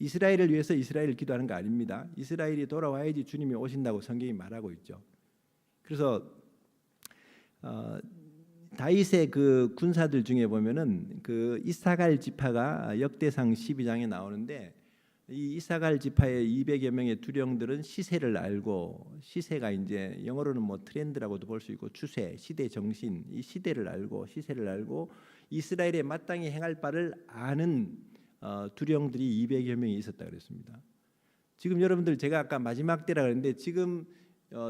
이스라엘을 위해서 이스라엘을 기도하는 거 아닙니다. 이스라엘이 돌아와야지 주님이 오신다고 성경이 말하고 있죠. 그래서 다윗의 그 군사들 중에 보면은 그 이사갈 지파가 역대상 12장에 나오는데 이 이사갈 지파의 200여 명의 두령들은 시세를 알고 시세가 이제 영어로는 뭐 트렌드라고도 볼 수 있고 추세, 시대 정신, 이 시대를 알고 시세를 알고 이스라엘에 마땅히 행할 바를 아는 두령들이 200여 명이 있었다 그랬습니다. 지금 여러분들 제가 아까 마지막 때라 그랬는데 지금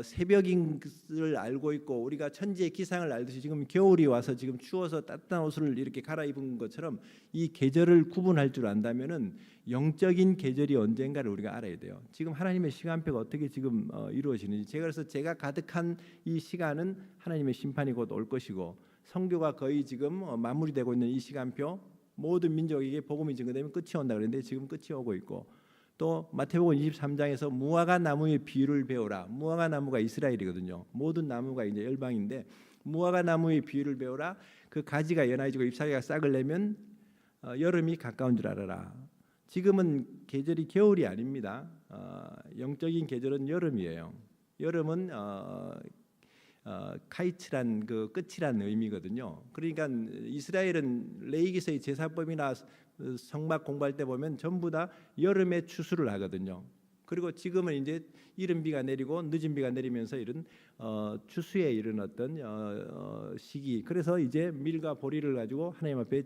새벽인 것을 알고 있고 우리가 천지의 기상을 알듯이 지금 겨울이 와서 지금 추워서 따뜻한 옷을 이렇게 갈아입은 것처럼 이 계절을 구분할 줄 안다면은 영적인 계절이 언젠가를 우리가 알아야 돼요. 지금 하나님의 시간표가 어떻게 지금 이루어지는지 그래서 제가 가득한 이 시간은 하나님의 심판이 곧 올 것이고 선교가 거의 지금 마무리되고 있는 이 시간표 모든 민족에게 복음이 증거되면 끝이 온다 그랬는데 지금 끝이 오고 있고 또 마태복음 23장에서 무화과 나무의 비유를 배우라. 무화과 나무가 이스라엘이거든요. 모든 나무가 이제 열방인데 무화과 나무의 비유를 배우라. 그 가지가 연해지고 잎사귀가 싹을 내면 여름이 가까운 줄 알아라. 지금은 계절이 겨울이 아닙니다. 영적인 계절은 여름이에요. 여름은 카이츠란 그 끝이란 의미거든요. 그러니까 이스라엘은 레위기서의 제사법이나 성막 공부할 때 보면 전부 다 여름에 추수를 하거든요. 그리고 지금은 이제 이른 비가 내리고 늦은 비가 내리면서 이런 추수에 이른 어떤 시기. 그래서 이제 밀과 보리를 가지고 하나님 앞에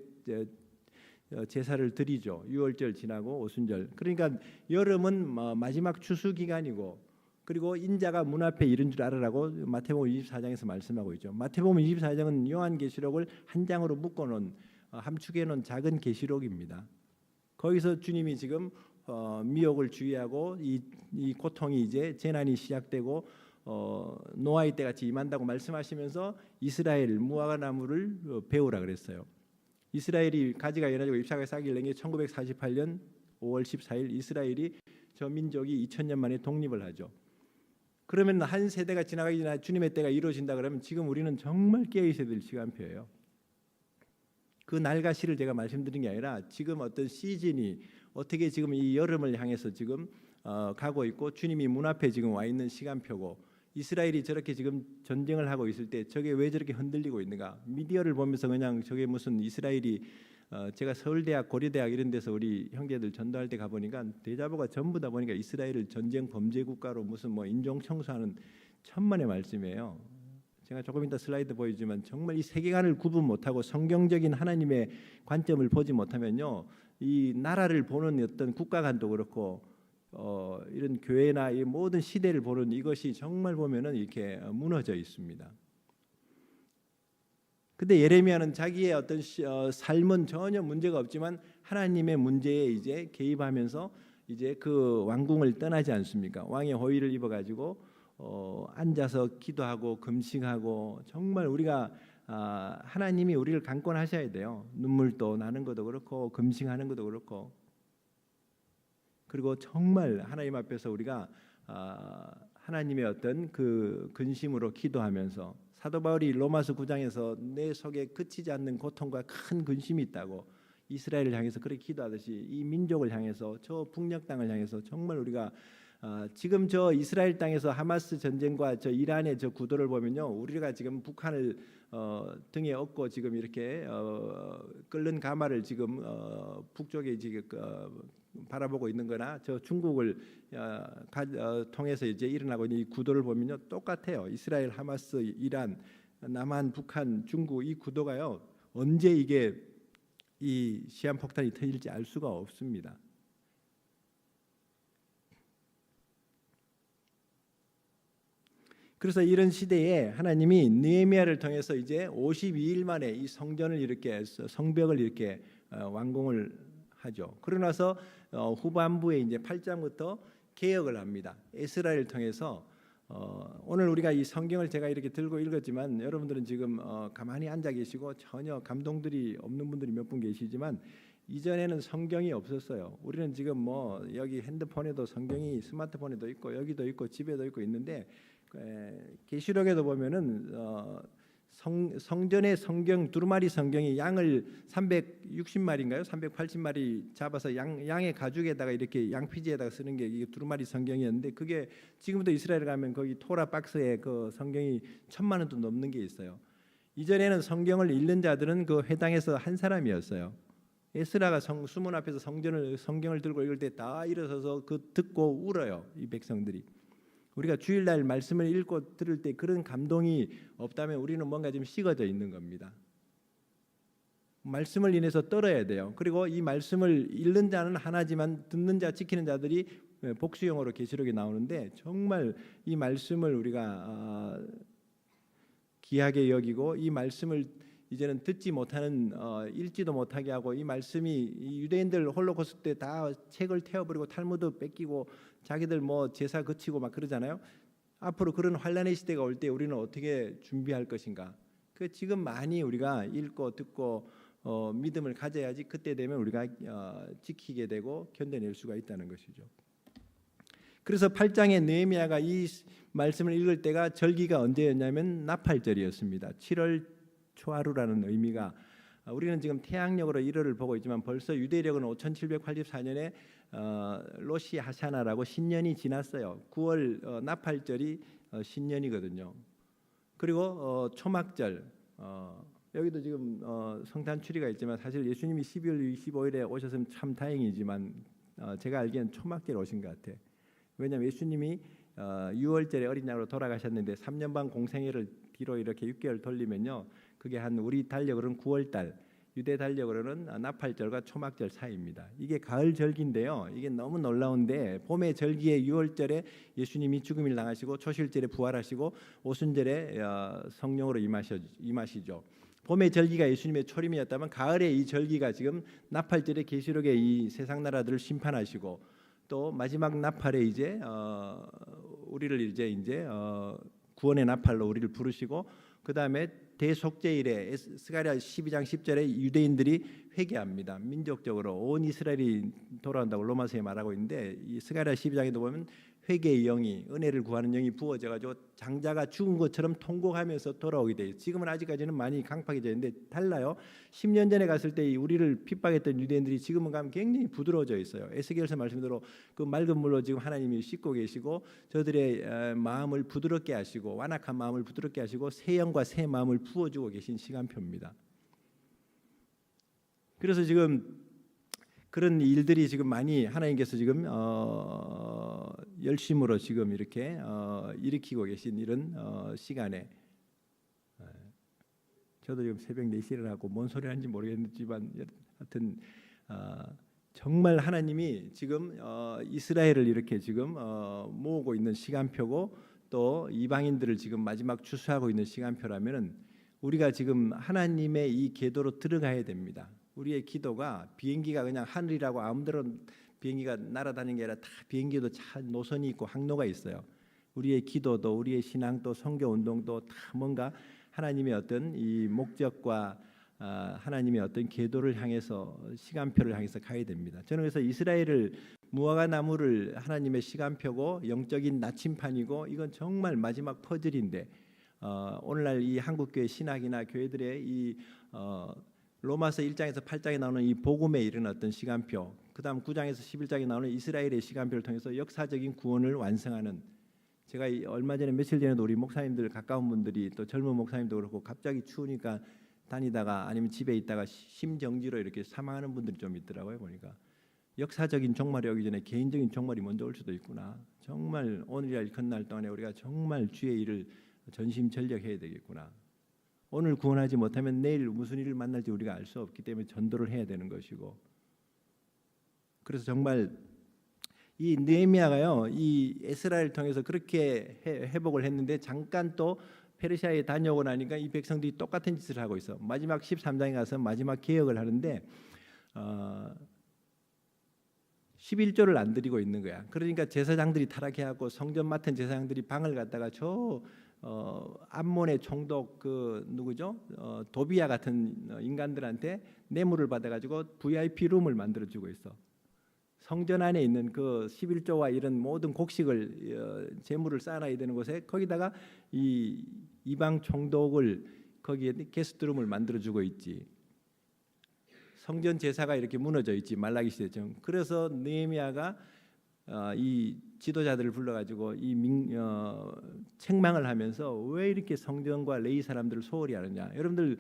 제사를 드리죠. 유월절 지나고 오순절. 그러니까 여름은 마지막 추수 기간이고 그리고 인자가 문 앞에 이른 줄 알으라고 마태복음 24장에서 말씀하고 있죠. 마태복음 24장은 요한계시록을 한 장으로 묶어놓은 함축해 놓은 작은 계시록입니다. 거기서 주님이 지금 미혹을 주의하고 이 고통이 이제 재난이 시작되고 노아의 때 같이 임한다고 말씀하시면서 이스라엘 무화과 나무를 배우라 그랬어요. 이스라엘이 가지가 연해지고 잎사귀가 싹이 낸 게 1948년 5월 14일 이스라엘이 저 민족이 2000년 만에 독립을 하죠. 그러면 한 세대가 지나가기 전에 주님의 때가 이루어진다 그러면 지금 우리는 정말 깨어 있어야 될 시간표예요. 그 날과 시를 제가 말씀드린 게 아니라 지금 어떤 시즌이 어떻게 지금 이 여름을 향해서 지금 가고 있고 주님이 문 앞에 지금 와 있는 시간표고 이스라엘이 저렇게 지금 전쟁을 하고 있을 때 저게 왜 저렇게 흔들리고 있는가? 미디어를 보면서 그냥 저게 무슨 이스라엘이 제가 서울대학, 고려대학 이런 데서 우리 형제들 전도할 때 가보니까 대자보가 전부 다 보니까 이스라엘을 전쟁 범죄 국가로 무슨 뭐 인종 청소하는 천만의 말씀이에요. 제가 조금 이따 슬라이드 보여주지만 정말 이 세계관을 구분 못하고 성경적인 하나님의 관점을 보지 못하면요, 이 나라를 보는 어떤 국가관도 그렇고 이런 교회나 이 모든 시대를 보는 이것이 정말 보면은 이렇게 무너져 있습니다. 근데 예레미야는 자기의 어떤 삶은 전혀 문제가 없지만 하나님의 문제에 이제 개입하면서 이제 그 왕궁을 떠나지 않습니까? 왕의 호의를 입어가지고 앉아서 기도하고 금식하고 정말 우리가 하나님이 우리를 강권하셔야 돼요. 눈물도 나는 것도 그렇고 금식하는 것도 그렇고 그리고 정말 하나님 앞에서 우리가 하나님의 어떤 그 근심으로 기도하면서 사도 바울이 로마서 9장에서 내 속에 그치지 않는 고통과 큰 근심이 있다고 이스라엘을 향해서 그렇게 기도하듯이 이 민족을 향해서 저 북녘 땅을 향해서 정말 우리가 지금 저 이스라엘 땅에서 하마스 전쟁과 저 이란의 저 구도를 보면요, 우리가 지금 북한을 등에 업고 지금 이렇게 끓는 가마를 지금 북쪽에 지금 바라보고 있는거나 저 중국을 통해서 이제 일어나고 있는 이 구도를 보면요 똑같아요. 이스라엘, 하마스, 이란, 남한, 북한, 중국 이 구도가요 언제 이게 이 시한폭탄이 터질지 알 수가 없습니다. 그래서 이런 시대에 하나님이 느헤미야를 통해서 이제 52일 만에 이 성전을 이렇게 성벽을 이렇게 완공을 하죠. 그러고 나서 후반부에 이제 8장부터 개혁을 합니다. 에스라를 통해서 오늘 우리가 이 성경을 제가 이렇게 들고 읽었지만 여러분들은 지금 가만히 앉아 계시고 전혀 감동들이 없는 분들이 몇 분 계시지만 이전에는 성경이 없었어요. 우리는 지금 뭐 여기 핸드폰에도 성경이 스마트폰에도 있고 여기도 있고 집에도 있고 있는데 계시록에도 보면은 성전의 성경 두루마리 성경이 양을 360마리인가요? 380마리 잡아서 양의 가죽에다가 이렇게 양피지에다가 쓰는 게 이게 두루마리 성경이었는데 그게 지금부터 이스라엘 가면 거기 토라 박스에 그 성경이 1000만 원도 넘는 게 있어요. 이전에는 성경을 읽는 자들은 그 회당에서 한 사람이었어요. 에스라가 수문 앞에서 성경을 들고 읽을 때 다 일어서서 그 듣고 울어요. 이 백성들이. 우리가 주일날 말씀을 읽고 들을 때 그런 감동이 없다면 우리는 뭔가 좀 식어져 있는 겁니다. 말씀을 인해서 떨어야 돼요. 그리고 이 말씀을 읽는 자는 하나지만 듣는 자, 지키는 자들이 복수형으로 계시록에 나오는데 정말 이 말씀을 우리가 귀하게 여기고 이 말씀을 이제는 듣지 못하는 읽지도 못하게 하고 이 말씀이 이 유대인들 홀로코스트 때 다 책을 태워버리고 탈무드 뺏기고 자기들 뭐 제사 그치고 막 그러잖아요. 앞으로 그런 환란의 시대가 올 때 우리는 어떻게 준비할 것인가? 그 지금 많이 우리가 읽고 듣고 믿음을 가져야지 그때 되면 우리가 지키게 되고 견뎌낼 수가 있다는 것이죠. 그래서 8장에 느헤미야가 이 말씀을 읽을 때가 절기가 언제였냐면 나팔절이었습니다. 7월 초하루라는 의미가 우리는 지금 태양력으로 1월을 보고 있지만 벌써 유대력은 5784년에 로시 하샤나라고 신년이 지났어요. 9월 나팔절이 신년이거든요. 그리고 초막절 여기도 지금 성탄 추리가 있지만 사실 예수님이 12월 25일에 오셨으면 참 다행이지만 제가 알기에는 초막절에 오신 것 같아요. 왜냐하면 예수님이 6월절에 어린 양으로 돌아가셨는데 3년 반 공생애를 뒤로 이렇게 6개월 돌리면요 그게 한 우리 달력으로는 9월달, 유대 달력으로는 나팔절과 초막절 사이입니다. 이게 가을 절기인데요. 이게 너무 놀라운데 봄의 절기에 6월절에 예수님이 죽음을 당하시고 초실절에 부활하시고 오순절에 성령으로 임하시죠. 봄의 절기가 예수님의 초림이었다면 가을의 이 절기가 지금 나팔절에 계시록의 이 세상 나라들을 심판하시고 또 마지막 나팔에 이제 우리를 이제 구원의 나팔로 우리를 부르시고 그 다음에 대속죄일에 스가랴 12장 10절에 유대인들이 회개합니다. 민족적으로 온 이스라엘이 돌아온다고 로마서에 말하고 있는데 이 스가랴 12장에도 보면 회개의 영이, 은혜를 구하는 영이 부어져 가지고 장자가 죽은 것처럼 통곡하면서 돌아오게 돼요. 지금은 아직까지는 많이 강팍해져 있는데 달라요. 10년 전에 갔을 때 우리를 핍박했던 유대인들이 지금은 가면 굉장히 부드러워져 있어요. 에스겔서 말씀대로 그 맑은 물로 지금 하나님이 씻고 계시고 저들의 마음을 부드럽게 하시고 완악한 마음을 부드럽게 하시고 새 영과 새 마음을 부어주고 계신 시간표입니다. 그래서 지금 그런 일들이 지금 많이 하나님께서 지금 열심으로 지금 이렇게 일으키고 계신 이런 시간에 저도 지금 새벽 4시에 일어나고 뭔 소리 하는지 모르겠지만 하여튼 정말 하나님이 지금 이스라엘을 이렇게 지금 모으고 있는 시간표고 또 이방인들을 지금 마지막 추수하고 있는 시간표라면은 우리가 지금 하나님의 이 궤도로 들어가야 됩니다. 우리의 기도가 비행기가 그냥 하늘이라고 아무데나 비행기가 날아다니는 게 아니라 다 비행기도 차 노선이 있고 항로가 있어요. 우리의 기도도 우리의 신앙도 선교 운동도 다 뭔가 하나님의 어떤 이 목적과 하나님의 어떤 궤도를 향해서 시간표를 향해서 가야 됩니다. 저는 그래서 이스라엘을 무화과 나무를 하나님의 시간표고 영적인 나침판이고 이건 정말 마지막 퍼즐인데 오늘날 이 한국교회 신학이나 교회들의 이 로마서 1장에서 8장에 나오는 이 복음에 이른 어떤 시간표, 그다음 9장에서 11장에 나오는 이스라엘의 시간표를 통해서 역사적인 구원을 완성하는, 제가 얼마 전에 며칠 전에도 우리 목사님들 가까운 분들이 또 젊은 목사님도 그렇고 갑자기 추우니까 다니다가 아니면 집에 있다가 심정지로 이렇게 사망하는 분들이 좀 있더라고요. 보니까 역사적인 종말이 오기 전에 개인적인 종말이 먼저 올 수도 있구나. 정말 오늘이라 건날 동안에 우리가 정말 주의 일을 전심전력해야 되겠구나. 오늘 구원하지 못하면 내일 무슨 일을 만날지 우리가 알 수 없기 때문에 전도를 해야 되는 것이고, 그래서 정말 이 느헤미야가요, 이 에스라를 통해서 그렇게 회복을 했는데 잠깐 또 페르시아에 다녀오고 나니까 이 백성들이 똑같은 짓을 하고 있어. 마지막 13장에 가서 마지막 개혁을 하는데 11조를 안 드리고 있는 거야. 그러니까 제사장들이 타락해갖고 성전 맡은 제사장들이 방을 갖다가 저 암몬의 총독 그 누구죠? 도비야 같은 인간들한테 뇌물을 받아가지고 VIP 룸을 만들어주고 있어. 성전 안에 있는 그 11조와 이런 모든 곡식을 재물을 쌓아놔야 되는 곳에 거기다가 이 이방 총독을 거기에 게스트룸을 만들어주고 있지. 성전 제사가 이렇게 무너져 있지, 말라기 시대처럼. 그래서 느헤미야가 이 지도자들을 불러가지고 책망을 하면서 왜 이렇게 성전과 레위 사람들을 소홀히 하느냐. 여러분들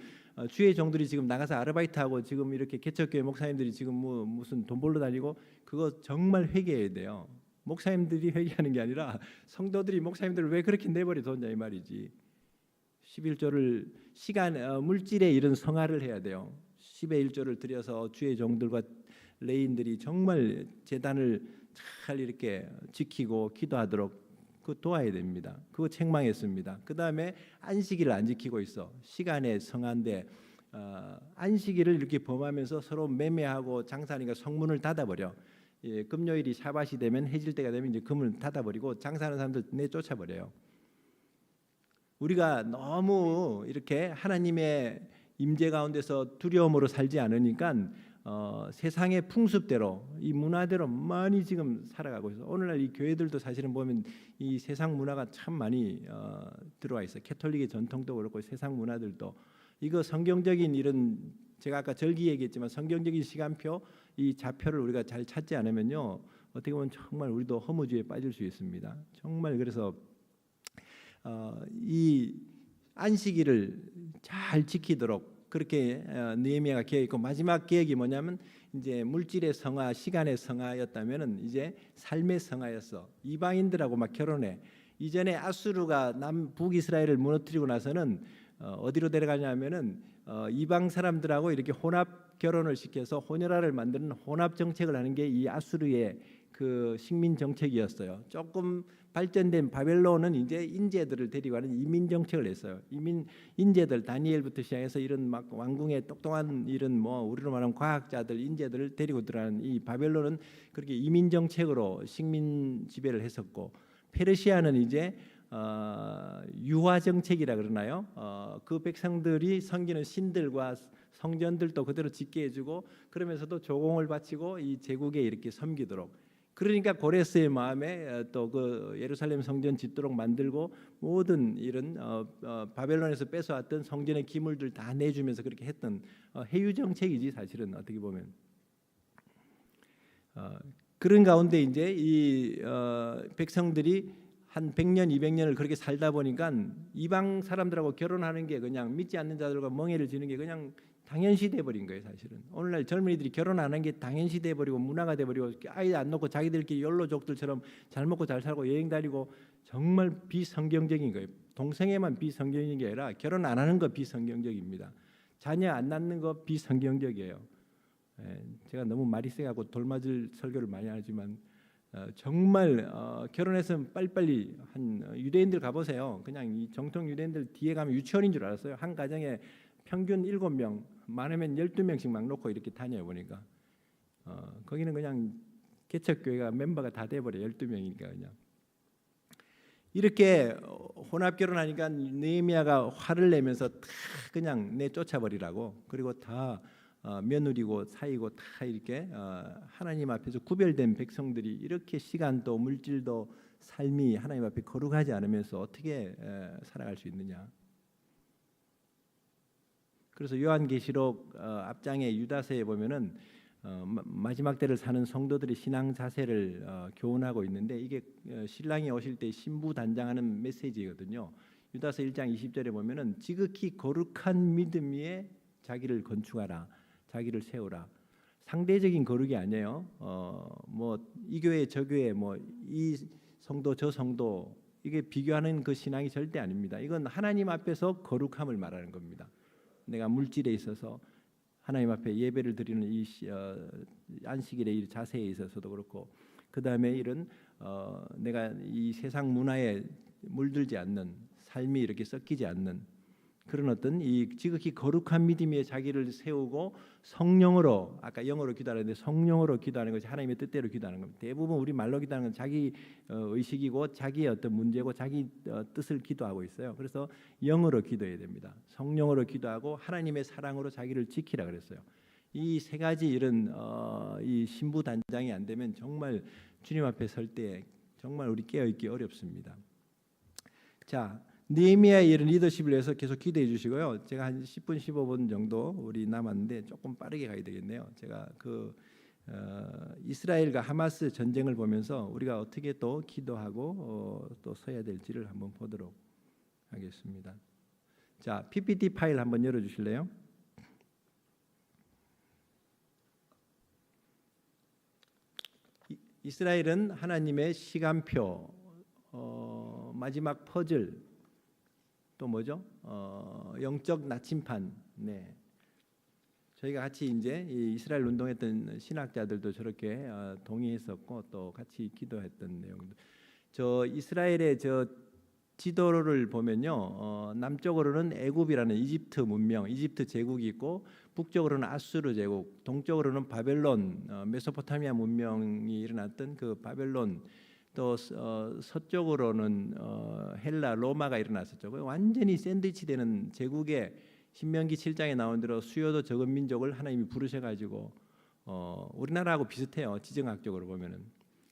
주의 종들이 지금 나가서 아르바이트하고 지금 이렇게 개척교회 목사님들이 지금 무슨 돈 벌러 다니고 그거 정말 회개해야 돼요. 목사님들이 회개하는 게 아니라 성도들이 목사님들을 왜 그렇게 내버려 뒀냐 이 말이지. 11조를 물질에 이런 성화를 해야 돼요. 10의 1조를 들여서 주의 종들과 레인들이 정말 제단을 잘 이렇게 지키고 기도하도록 그 도와야 됩니다. 그거 책망했습니다. 그 다음에 안식일을 안 지키고 있어. 시간에 성한데 안식일을 이렇게 범하면서 서로 매매하고 장사하니까 성문을 닫아버려. 금요일이 샤밧이 되면 해질 때가 되면 이제 금을 닫아버리고 장사하는 사람들 내쫓아버려요. 우리가 너무 이렇게 하나님의 임재 가운데서 두려움으로 살지 않으니까 세상의 풍습대로 이 문화대로 많이 지금 살아가고 있어. 오늘날 이 교회들도 사실은 보면 이 세상 문화가 참 많이 들어와 있어. 캐톨릭의 전통도 그렇고 세상 문화들도 이거 성경적인 이런 제가 아까 절기 얘기했지만 성경적인 시간표 이 좌표를 우리가 잘 찾지 않으면요 어떻게 보면 정말 우리도 허무주의에 빠질 수 있습니다. 정말 그래서 이 안식일을 잘 지키도록 그렇게 느헤미야가 계획했고 마지막 계획이 뭐냐면 이제 물질의 성화, 시간의 성화였다면은 이제 삶의 성화였어. 이방인들하고 막 결혼해. 이전에 아수르가 북이스라엘을 무너뜨리고 나서는 어디로 데려가냐면은 이방 사람들하고 이렇게 혼합 결혼을 시켜서 혼혈아를 만드는 혼합 정책을 하는 게 이 아수르의 그 식민 정책이었어요. 조금 발전된 바벨론은 이제 인재들을 데리고 가는 이민 정책을 했어요. 인재들 다니엘부터 시작해서 이런 막 왕궁의 똑똑한 이런 뭐 우리로 말하면 과학자들 인재들을 데리고 들어가는 이 바벨론은 그렇게 이민 정책으로 식민 지배를 했었고 페르시아는 이제 유화 정책이라 그러나요? 그 백성들이 섬기는 신들과 성전들도 그대로 짓게 해주고 그러면서도 조공을 바치고 이 제국에 이렇게 섬기도록. 그러니까 고레스의 마음에 또 그 예루살렘 성전 짓도록 만들고 모든 이런 바벨론에서 뺏어왔던 성전의 기물들 다 내주면서 그렇게 했던 해유 정책이지 사실은 어떻게 보면. 그런 가운데 이제 이 백성들이 한 100년, 200년을 그렇게 살다 보니까 이방 사람들하고 결혼하는 게 그냥 믿지 않는 자들과 멍해를 지는 게 그냥 당연시 돼 버린 거예요, 사실은. 오늘날 젊은이들이 결혼 안 하는 게 당연시 돼 버리고 문화가 돼 버리고 아이 안 놓고 자기들끼리 욜로족들처럼 잘 먹고 잘 살고 여행 다니고 정말 비성경적인 거예요. 동성애만 비성경적인 게 아니라 결혼 안 하는 거 비성경적입니다. 자녀 안 낳는 거 비성경적이에요. 제가 너무 말이 세가고 돌맞을 설교를 많이 하지만 정말 결혼해서 빨리빨리 한 유대인들 가보세요. 그냥 이 정통 유대인들 뒤에 가면 유치원인 줄 알았어요. 한 가정에 평균 7명, 많으면 12명씩 막 놓고 이렇게 다녀요 보니까. 거기는 그냥 개척교회가 멤버가 다 돼버려 12명이니까 그냥. 이렇게 혼합 결혼하니까 느헤미야가 화를 내면서 다 그냥 내쫓아버리라고. 그리고 다 며느리고 사이고 다 이렇게 하나님 앞에서 구별된 백성들이 이렇게 시간도 물질도 삶이 하나님 앞에 거룩하지 않으면서 어떻게 살아갈 수 있느냐. 그래서 요한계시록 앞장에 유다서에 보면은 마지막 때를 사는 성도들의 신앙 자세를 교훈하고 있는데 이게 신랑이 오실 때 신부 단장하는 메시지거든요. 유다서 1장 20절에 보면은 지극히 거룩한 믿음 위에 자기를 건축하라. 자기를 세우라. 상대적인 거룩이 아니에요. 뭐 이 교회 저 교회 뭐 이 성도 저 성도 이게 비교하는 그 신앙이 절대 아닙니다. 이건 하나님 앞에서 거룩함을 말하는 겁니다. 내가 물질에 있어서 하나님 앞에 예배를 드리는 이 안식일의 이 자세에 있어서도 그렇고 그 다음에 이런 내가 이 세상 문화에 물들지 않는 삶이 이렇게 섞이지 않는 그런 어떤 이 지극히 거룩한 믿음 위에 자기를 세우고 성령으로 아까 영어로 기도하는데 성령으로 기도하는 것이 하나님의 뜻대로 기도하는 겁니다. 대부분 우리 말로 기도하는 건 자기 의식이고 자기의 어떤 문제고 자기 뜻을 기도하고 있어요. 그래서 영어로 기도해야 됩니다. 성령으로 기도하고 하나님의 사랑으로 자기를 지키라 그랬어요. 이 세 가지 이런 이 신부 단장이 안 되면 정말 주님 앞에 설 때 정말 우리 깨어 있기 어렵습니다. 자. 느헤미야의 이런 리더십을 위해서 계속 기도해 주시고요. 제가 한 10분 15분 정도 우리 남았는데 조금 빠르게 가야 되겠네요. 제가 그 이스라엘과 하마스 전쟁을 보면서 우리가 어떻게 또 기도하고 또 서야 될지를 한번 보도록 하겠습니다. 자, PPT 파일 한번 열어 주실래요? 이스라엘은 하나님의 시간표, 마지막 퍼즐 또 뭐죠? 영적 나침판. 네. 저희가 같이 이제 이 이스라엘 운동했던 신학자들도 저렇게 동의했었고 또 같이 기도했던 내용들. 저 이스라엘의 저 지도를 보면요, 남쪽으로는 애굽이라는 이집트 문명, 이집트 제국이 있고 북쪽으로는 아수르 제국, 동쪽으로는 바벨론, 메소포타미아 문명이 일어났던 그 바벨론. 또 서쪽으로는 헬라, 로마가 일어났었죠. 완전히 샌드위치되는 제국에 신명기 7장에 나온 대로 수요도 적은 민족을 하나님이 부르셔가지고 우리나라하고 비슷해요. 지정학적으로 보면은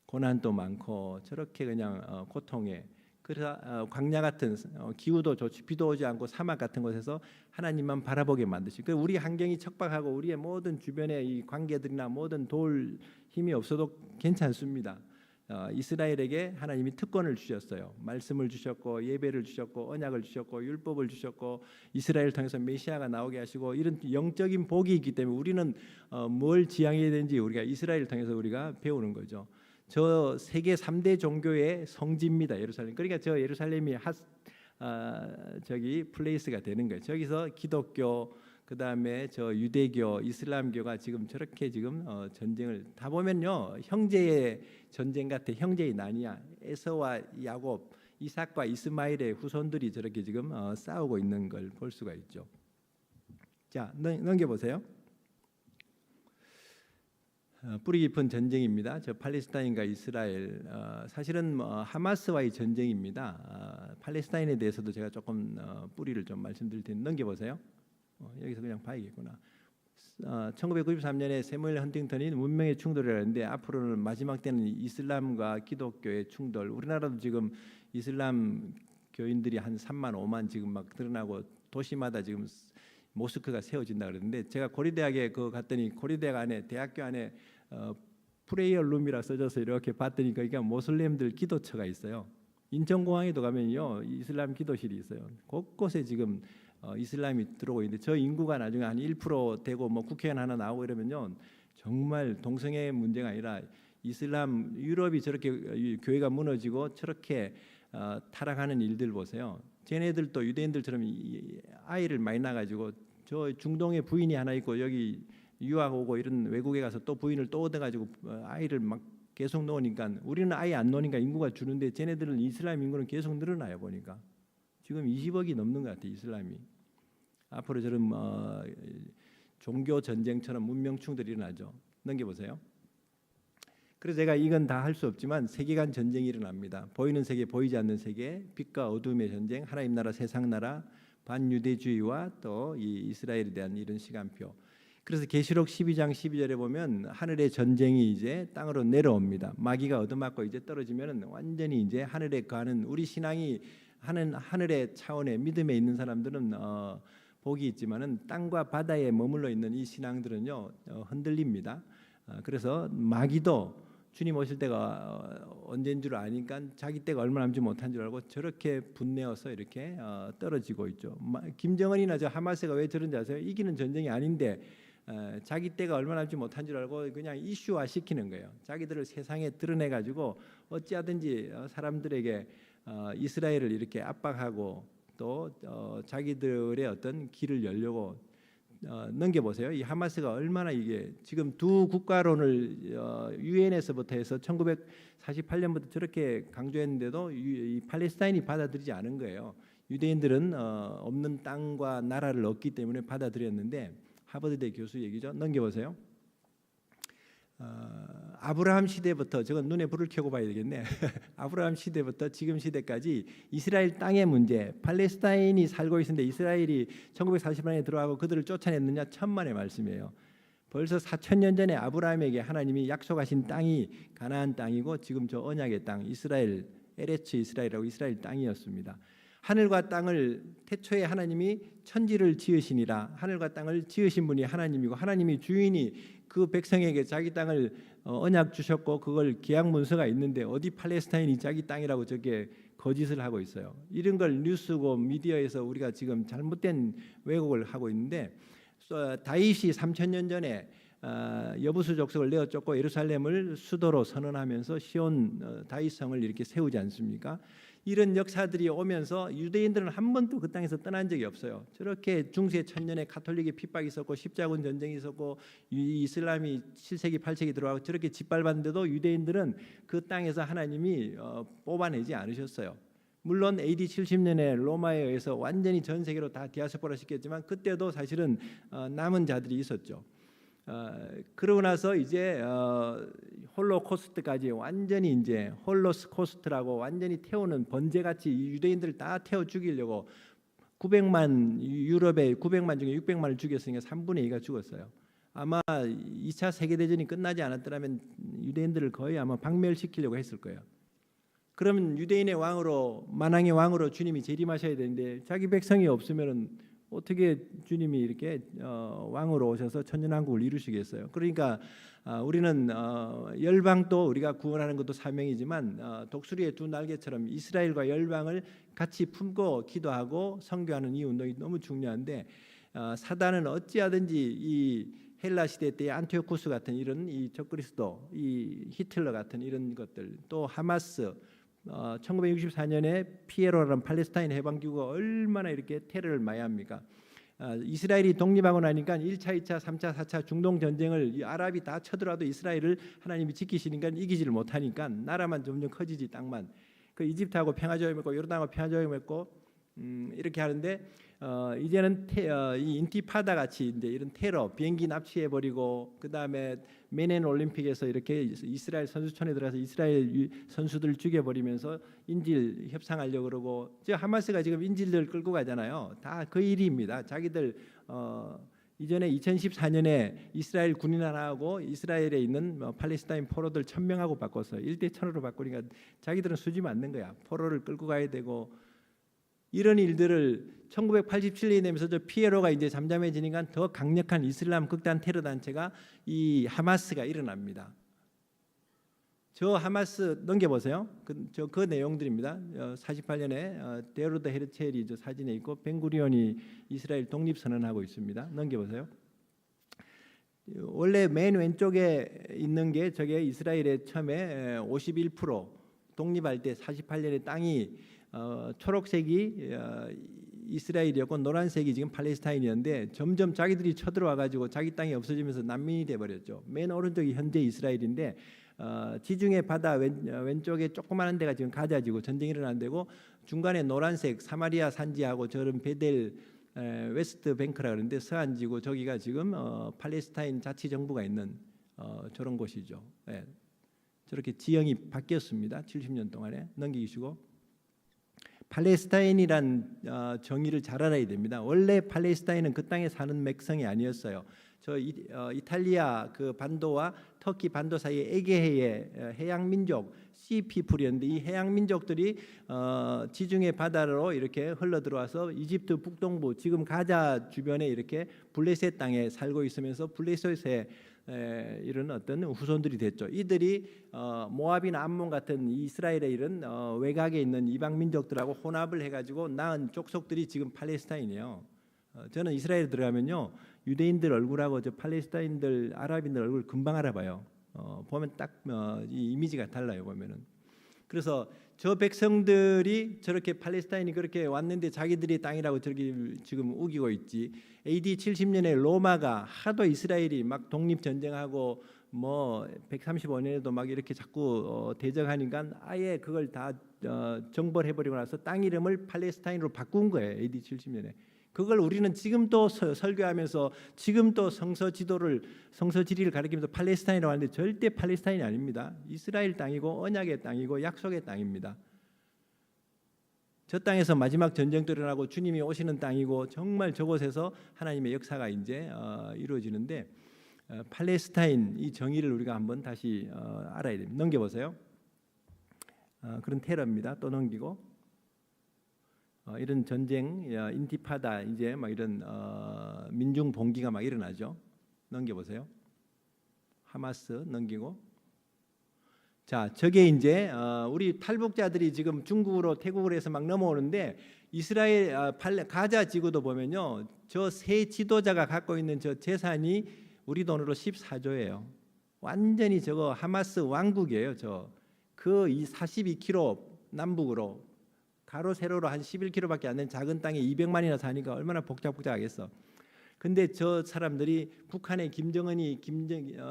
고난도 많고 저렇게 그냥 고통에 그래서 광야 같은 기후도 좋지 비도 오지 않고 사막 같은 곳에서 하나님만 바라보게 만드시고 우리 환경이 척박하고 우리의 모든 주변의 이 관계들이나 모든 도울 힘이 없어도 괜찮습니다. 이스라엘에게 하나님이 특권을 주셨어요. 말씀을 주셨고 예배를 주셨고 언약을 주셨고 율법을 주셨고 이스라엘을 통해서 메시아가 나오게 하시고 이런 영적인 복이 있기 때문에 우리는 뭘 지향해야 되는지 우리가 이스라엘을 통해서 우리가 배우는 거죠. 저 세계 3대 종교의 성지입니다. 예루살렘. 그러니까 저 예루살렘이 저기 플레이스가 되는 거예요. 저기서 기독교 그 다음에 저 유대교, 이슬람교가 지금 저렇게 지금 전쟁을 다 보면요 형제의 전쟁 같아. 형제의 난이야. 에서와 야곱, 이삭과 이스마엘의 후손들이 저렇게 지금 싸우고 있는 걸 볼 수가 있죠. 자, 넘겨보세요. 뿌리 깊은 전쟁입니다. 저 팔레스타인과 이스라엘 사실은 하마스와의 전쟁입니다. 팔레스타인에 대해서도 제가 조금 뿌리를 좀 말씀드릴 텐데 넘겨보세요. 여기서 그냥 봐야겠구나. 1993년에 세무엘 헌팅턴이 문명의 충돌이라고 했는데 앞으로는 마지막 때는 이슬람과 기독교의 충돌. 우리나라도 지금 이슬람 교인들이 한 3만 5만 지금 막 드러나고 도시마다 지금 모스크가 세워진다 그러는데 제가 고려대학에 갔더니 고려대학 안에 대학교 안에 프레이어 룸이라 써져서 이렇게 봤더니 거기가 모슬렘들 기도처가 있어요. 인천공항에도 가면요 이슬람 기도실이 있어요. 곳곳에 지금 이슬람이 들어오고 있는데 저 인구가 나중에 한 1% 되고 뭐 국회의원 하나 나오고 이러면요 정말 동성애 문제가 아니라 이슬람 유럽이 저렇게 교회가 무너지고 저렇게 타락하는 일들 보세요. 쟤네들도 유대인들처럼 아이를 많이 낳아가지고 저 중동에 부인이 하나 있고 여기 유학 오고 이런 외국에 가서 또 부인을 또 얻어가지고 아이를 막 계속 놓으니까 우리는 아예 안 놓으니까 인구가 주는데 쟤네들은 이슬람 인구는 계속 늘어나요. 보니까 지금 20억이 넘는 것 같아요. 이슬람이. 앞으로 저런 종교 전쟁처럼 문명 충돌이 일어나죠. 넘겨보세요. 그래서 제가 이건 다 할 수 없지만 세계관 전쟁이 일어납니다. 보이는 세계, 보이지 않는 세계, 빛과 어둠의 전쟁, 하나님 나라, 세상 나라, 반유대주의와 또 이 이스라엘에 대한 이런 시간표. 그래서 계시록 12장 12절에 보면 하늘의 전쟁이 이제 땅으로 내려옵니다. 마귀가 얻어맞고 이제 떨어지면은 완전히 이제 하늘에 가는 우리 신앙이 하늘의 차원의 믿음에 있는 사람들은 복이 있지만은 땅과 바다에 머물러 있는 이 신앙들은요 흔들립니다. 그래서 마귀도 주님 오실 때가 언제인 줄 아니까 자기 때가 얼마 남지 못한 줄 알고 저렇게 분내어서 이렇게 떨어지고 있죠. 김정은이나 저 하마스가 왜 저런지 아세요? 이기는 전쟁이 아닌데 자기 때가 얼마 남지 못한 줄 알고 그냥 이슈화 시키는 거예요. 자기들을 세상에 드러내 가지고 어찌하든지 사람들에게 이스라엘을 이렇게 압박하고 또 자기들의 어떤 길을 열려고 넘겨보세요. 이 하마스가 얼마나 이게 지금 두 국가론을 유엔에서부터 해서 1948년부터 저렇게 강조했는데도 이 팔레스타인이 받아들이지 않은 거예요. 유대인들은 없는 땅과 나라를 얻기 때문에 받아들였는데 하버드대 교수 얘기죠. 넘겨보세요. 아브라함 시대부터 저건 눈에 불을 켜고 봐야 되겠네. 아브라함 시대부터 지금 시대까지 이스라엘 땅의 문제, 팔레스타인이 살고 있는데 이스라엘이 1948년에 들어가고 그들을 쫓아냈느냐 천만의 말씀이에요. 벌써 4,000년 전에 아브라함에게 하나님이 약속하신 땅이 가나안 땅이고 지금 저 언약의 땅 이스라엘 에레츠 이스라엘이라고 이스라엘 땅이었습니다. 하늘과 땅을 태초에 하나님이 천지를 지으시니라. 하늘과 땅을 지으신 분이 하나님이고 하나님이 주인이 그 백성에게 자기 땅을 언약 주셨고 그걸 계약 문서가 있는데 어디 팔레스타인이 자기 땅이라고 저게 거짓을 하고 있어요. 이런 걸 뉴스고 미디어에서 우리가 지금 잘못된 왜곡을 하고 있는데 다윗이 3,000년 전에 여부수 족속을 내어 쫓고 예루살렘을 수도로 선언하면서 시온 다윗성을 이렇게 세우지 않습니까? 이런 역사들이 오면서 유대인들은 한 번도 그 땅에서 떠난 적이 없어요. 저렇게 중세 천년에 가톨릭의 핍박이 있었고 십자군 전쟁이 있었고 이슬람이 7세기 8세기 들어가고 저렇게 짓밟았는데도 유대인들은 그 땅에서 하나님이 뽑아내지 않으셨어요. 물론 AD 70년에 로마에 의해서 완전히 전 세계로 다 디아스포라 시켰지만 그때도 사실은 남은 자들이 있었죠. 그러고 나서 이제 홀로코스트까지 완전히 이제 홀로코스트라고 완전히 태우는 번제같이 유대인들을 다 태워 죽이려고 900만 유럽에 900만 중에 600만을 죽였으니까 3분의 2가 죽었어요. 아마 2차 세계대전이 끝나지 않았더라면 유대인들을 거의 아마 박멸시키려고 했을 거예요. 그러면 유대인의 왕으로 만왕의 왕으로 주님이 재림하셔야 되는데 자기 백성이 없으면은 어떻게 주님이 이렇게 왕으로 오셔서 천년왕국을 이루시겠어요? 그러니까 우리는 열방도 우리가 구원하는 것도 사명이지만 독수리의 두 날개처럼 이스라엘과 열방을 같이 품고 기도하고 선교하는 이 운동이 너무 중요한데 사단은 어찌하든지 이 헬라 시대 때의 안티오쿠스 같은 이런 이 적그리스도, 이 히틀러 같은 이런 것들, 또 하마스, 1964년에 피에로라는 팔레스타인 해방기구가 얼마나 이렇게 테러를 많이 합니까? 이스라엘이 독립하고 나니까 1차, 2차, 3차, 4차 중동 전쟁을 이 아랍이 다 쳐들어와도 이스라엘을 하나님이 지키시니까 이기지를 못하니까 나라만 점점 커지지 땅만. 그 이집트하고 평화조약 맺고 요르단하고 평화조약 맺고 이렇게 하는데 이제는 이 인티파다 같이 이제 이런 테러, 비행기 납치해 버리고 그 다음에 메넨 올림픽에서 이렇게 이스라엘 선수촌에 들어가서 이스라엘 선수들 죽여 버리면서 인질 협상하려고 그러고 저 하마스가 지금 인질들 끌고 가잖아요. 다 그 일입니다. 자기들 이전에 2014년에 이스라엘 군인하고 이스라엘에 있는 팔레스타인 포로들 1,000명하고 바꿨어요. 1대 1,000으로 바꾸니까 자기들은 수지 맞는 거야. 포로를 끌고 가야 되고 이런 일들을 1987년에 되면서 저 피에로가 이제 잠잠해지니까 더 강력한 이슬람 극단 테러 단체가 이 하마스가 일어납니다. 저 하마스 넘겨보세요. 그 내용들입니다. 48년에 데오르드 헤르첼이 저 사진에 있고 벤구리온이 이스라엘 독립 선언하고 있습니다. 넘겨보세요. 원래 맨 왼쪽에 있는 게 저게 이스라엘의 처음에 51% 독립할 때 48년에 땅이 초록색이 이스라엘이었고 노란색이 지금 팔레스타인이었는데 점점 자기들이 쳐들어와 가지고 자기 땅이 없어지면서 난민이 돼 버렸죠. 맨 오른쪽이 현재 이스라엘인데 지중해 바다 왼쪽에 조그마한 데가 지금 가자지고 전쟁이 일어난 데고 중간에 노란색 사마리아 산지하고 저런 베델 웨스트 뱅크라 그러는데 서안지고 저기가 지금 팔레스타인 자치정부가 있는 저런 곳이죠. 예. 저렇게 지형이 바뀌었습니다. 70년 동안에 넘기시고 팔레스타인이란 정의를 잘 알아야 됩니다. 원래 팔레스타인은 그 땅에 사는 백성이 아니었어요. 저 이탈리아 그 반도와 터키 반도 사이의 에게해의 해양 민족 시피플이었는데 이 해양 민족들이 지중해 바다로 이렇게 흘러 들어와서 이집트 북동부 지금 가자 주변에 이렇게 블레셋 땅에 살고 있으면서 블레셋의 이런 어떤 후손들이 됐죠. 이들이 모압이나 암몬 같은 이스라엘의 이런 외곽에 있는 이방 민족들하고 혼합을 해가지고 낳은 족속들이 지금 팔레스타인이에요. 저는 이스라엘에 들어가면요 유대인들 얼굴하고 저 팔레스타인들 아랍인들 얼굴 금방 알아봐요. 보면 딱 이 이미지가 달라요 보면은. 그래서 저 백성들이 저렇게 팔레스타인이 그렇게 왔는데 자기들이 땅이라고 저렇게 지금 우기고 있지. AD 70년에 로마가 하도 이스라엘이 막 독립 전쟁하고 뭐 135년에도 막 이렇게 자꾸 대적하니까 아예 그걸 다 정벌해 버리고 나서 땅 이름을 팔레스타인으로 바꾼 거예요. AD 70년에. 그걸 우리는 지금도 설교하면서 지금도 성서 지리를 가리키면서 팔레스타인이라고 하는데 절대 팔레스타인이 아닙니다. 이스라엘 땅이고 언약의 땅이고 약속의 땅입니다. 저 땅에서 마지막 전쟁도 일어나고 주님이 오시는 땅이고 정말 저곳에서 하나님의 역사가 이제 이루어지는데 팔레스타인 이 정의를 우리가 한번 다시 알아야 됩니다. 넘겨보세요. 그런 테러입니다. 또 넘기고. 이런 전쟁, 인티파다 이제 막 이런 민중 봉기가 막 일어나죠. 넘겨보세요. 하마스 넘기고. 자, 저게 이제 우리 탈북자들이 지금 중국으로 태국으로 해서 막 넘어오는데 이스라엘 가자 지구도 보면요, 저 세 지도자가 갖고 있는 저 재산이 우리 돈으로 14조예요. 완전히 저거 하마스 왕국이에요. 그 이 42km 남북으로. 가로 세로로 한 11km밖에 안 되는 작은 땅에 200만이나 사니까 얼마나 복잡하겠어. 근데 저 사람들이 북한의 김정은이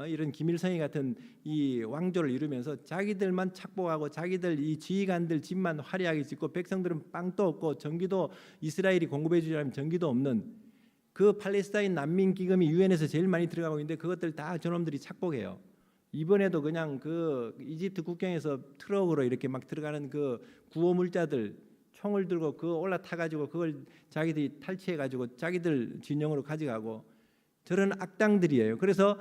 이런 김일성이 같은 이 왕조를 이루면서 자기들만 착복하고 자기들 이 지휘관들 집만 화려하게 짓고 백성들은 빵도 없고 전기도 이스라엘이 공급해 주려면 전기도 없는 그 팔레스타인 난민 기금이 유엔에서 제일 많이 들어가고 있는데 그것들 다 저놈들이 착복해요. 이번에도 그냥 그 이집트 국경에서 트럭으로 이렇게 막 들어가는 그 구호물자들 총을 들고 그 올라타 가지고 그걸 자기들이 탈취해 가지고 자기들 진영으로 가져가고 저런 악당들이에요. 그래서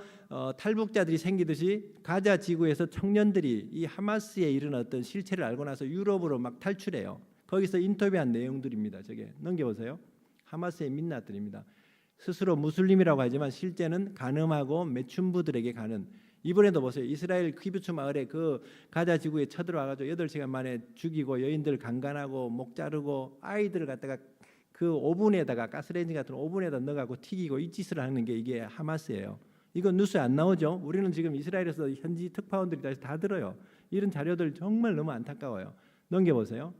탈북자들이 생기듯이 가자 지구에서 청년들이 이 하마스에 이른 어떤 실체를 알고 나서 유럽으로 막 탈출해요. 거기서 인터뷰한 내용들입니다. 저게 넘겨보세요. 하마스의 민낯들입니다. 스스로 무슬림이라고 하지만 실제는 간음하고 매춘부들에게 가는. 이번에도 보세요. 이스라엘 키부츠 마을에 그 가자 지구에 쳐들어와가지고 8시간 만에 죽이고 여인들 강간하고 목 자르고 아이들을 갖다가 그 오븐에다가 가스레인지 같은 오븐에다 넣어가고 튀기고 이 짓을 하는 게 이게 하마스예요. 이건 뉴스에 안 나오죠. 우리는 지금 이스라엘에서 현지 특파원들이 다 들어요. 이런 자료들 정말 너무 안타까워요. 넘겨보세요.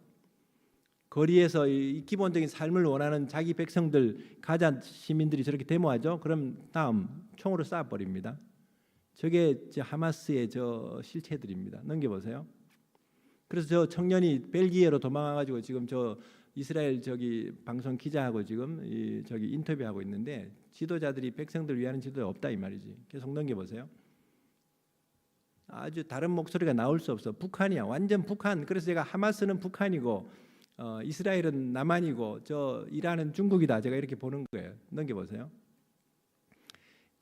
거리에서 이 기본적인 삶을 원하는 자기 백성들 가자 시민들이 저렇게 데모하죠. 그럼 다음 총으로 쏴버립니다. 저게 하마스의 저 실체들입니다. 넘겨보세요. 그래서 저 청년이 벨기에로 도망가가지고 지금 저 이스라엘 저기 방송 기자하고 지금 저기 인터뷰하고 있는데 지도자들이 백성들 위하는 지도자 없다 이 말이지. 계속 넘겨보세요. 아주 다른 목소리가 나올 수 없어. 북한이야. 완전 북한. 그래서 제가 하마스는 북한이고 이스라엘은 남한이고 저 이란은 중국이다. 제가 이렇게 보는 거예요. 넘겨보세요.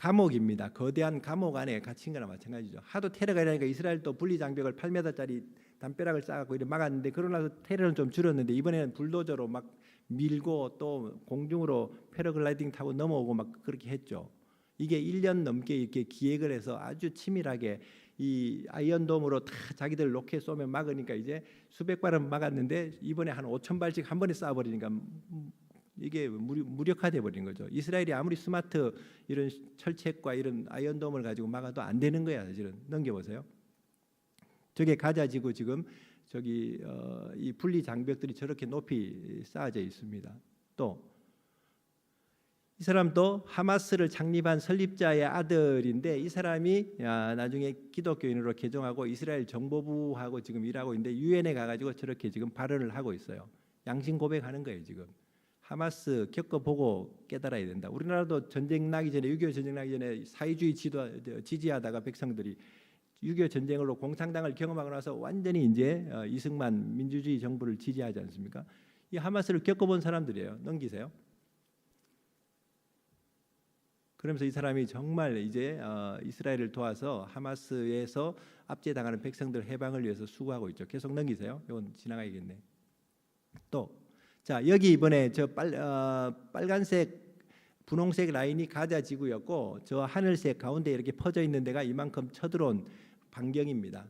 감옥입니다. 거대한 감옥 안에 갇힌 거나 마찬가지죠. 하도 테러가 일어나니까 이스라엘도 분리장벽을 8m짜리 담벼락을 쌓아갖고 이렇게 막았는데, 그러고 나서 테러는 좀 줄었는데 이번에는 불도저로 막 밀고 또 공중으로 패러글라이딩 타고 넘어오고 막 그렇게 했죠. 이게 1년 넘게 이렇게 기획을 해서 아주 치밀하게 이 아이언돔으로 다 자기들 로켓 쏘면 막으니까 이제 수백 발은 막았는데 이번에 한 5,000발씩 한 번에 쏴버리니까 이게 무력화돼 버린 거죠. 이스라엘이 아무리 스마트 이런 철책과 이런 아이언돔을 가지고 막아도 안 되는 거야. 사실은 넘겨보세요. 저게 가자지구 지금 저기 이 분리 장벽들이 저렇게 높이 쌓아져 있습니다. 또 이 사람도 하마스를 창립한 설립자의 아들인데, 이 사람이 나중에 기독교인으로 개종하고 이스라엘 정보부하고 지금 일하고 있는데 유엔에 가가지고 저렇게 지금 발언을 하고 있어요. 양심 고백하는 거예요. 지금 하마스 겪어보고 깨달아야 된다. 우리나라도 전쟁 나기 전에 6.25 전쟁 나기 전에 사회주의 지지하다가 백성들이 6.25 전쟁으로 공산당을 경험하고 나서 완전히 이제 이승만 민주주의 정부를 지지하지 않습니까? 이 하마스를 겪어본 사람들이에요. 넘기세요. 그러면서 이 사람이 정말 이제 이스라엘을 도와서 하마스에서 압제당하는 백성들 해방을 위해서 수고하고 있죠. 계속 넘기세요. 이건 지나가야겠네. 또 자, 여기 이번에 저 빨간색 분홍색 라인이 가자 지구였고, 저 하늘색 가운데 이렇게 퍼져 있는 데가 이만큼 쳐들어온 반경입니다.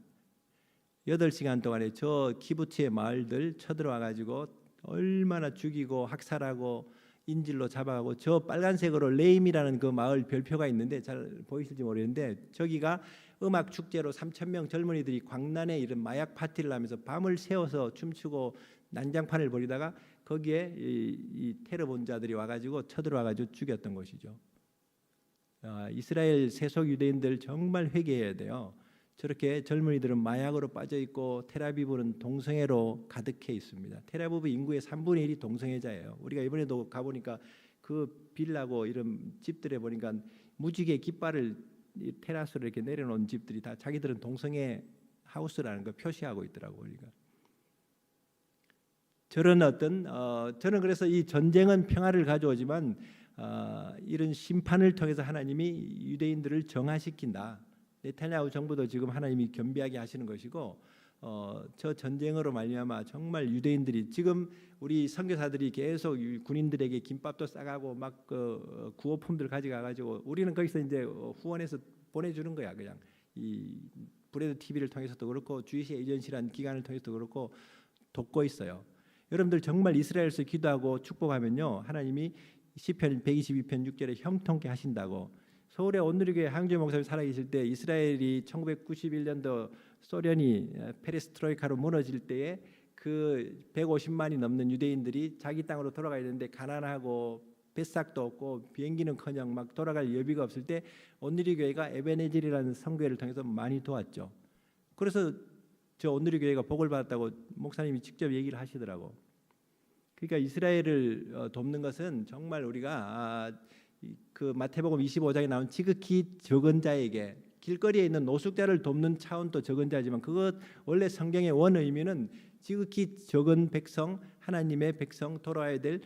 8시간 동안에 저 키부츠의 마을들 쳐들어와 가지고 얼마나 죽이고 학살하고 인질로 잡아가고, 저 빨간색으로 레임이라는 그 마을 별표가 있는데 잘 보이실지 모르겠는데, 저기가 음악 축제로 3,000명 젊은이들이 광란에 이런 마약 파티를 하면서 밤을 새워서 춤추고 난장판을 벌이다가 거기에 이 테러본자들이 와가지고 쳐들어와가지고 죽였던 것이죠. 이스라엘 세속 유대인들 정말 회개해야 돼요. 저렇게 젊은이들은 마약으로 빠져 있고 텔아비브는 동성애로 가득해 있습니다. 텔아비브 인구의 3분의 1이 동성애자예요. 우리가 이번에도 가보니까 그 빌라고 이런 집들에 보니까 무지개 깃발을 테라스로 이렇게 내려놓은 집들이 다 자기들은 동성애 하우스라는 걸 표시하고 있더라고요. 그러니까 저런 어떤 저는 그래서 이 전쟁은 평화를 가져오지만 이런 심판을 통해서 하나님이 유대인들을 정화시킨다. 네타냐후 정부도 지금 하나님이 겸비하게 하시는 것이고, 저 전쟁으로 말미암아 정말 유대인들이 지금 우리 선교사들이 계속 군인들에게 김밥도 싸가고 막 구호품들 가져가가지고 우리는 거기서 이제 후원해서 보내주는 거야. 그냥 이 브레드 TV를 통해서도 그렇고 주이시 에이전시라는 기관을 통해서도 그렇고 돕고 있어요. 여러분들 정말 이스라엘에서 기도하고 축복하면요, 하나님이 시편 122편 6절에 형통케 하신다고. 서울의 온누리교회 하영재 목사님 살아계실 때 이스라엘이 1991년도 소련이 페레스트로이카로 무너질 때에 그 150만이 넘는 유대인들이 자기 땅으로 돌아가야 되는데 가난하고 뱃삭도 없고 비행기는커녕 막 돌아갈 여비가 없을 때 온누리교회가 에베네젤이라는 선교회를 통해서 많이 도왔죠. 그래서 저 온누리교회가 복을 받았다고 목사님이 직접 얘기를 하시더라고. 그러니까 이스라엘을 돕는 것은 정말 우리가 그 마태복음 25장에 나온 지극히 적은 자에게, 길거리에 있는 노숙자를 돕는 차원도 적은 자지만 그것 원래 성경의 원 의미는 지극히 적은 백성, 하나님의 백성, 돌아와야 될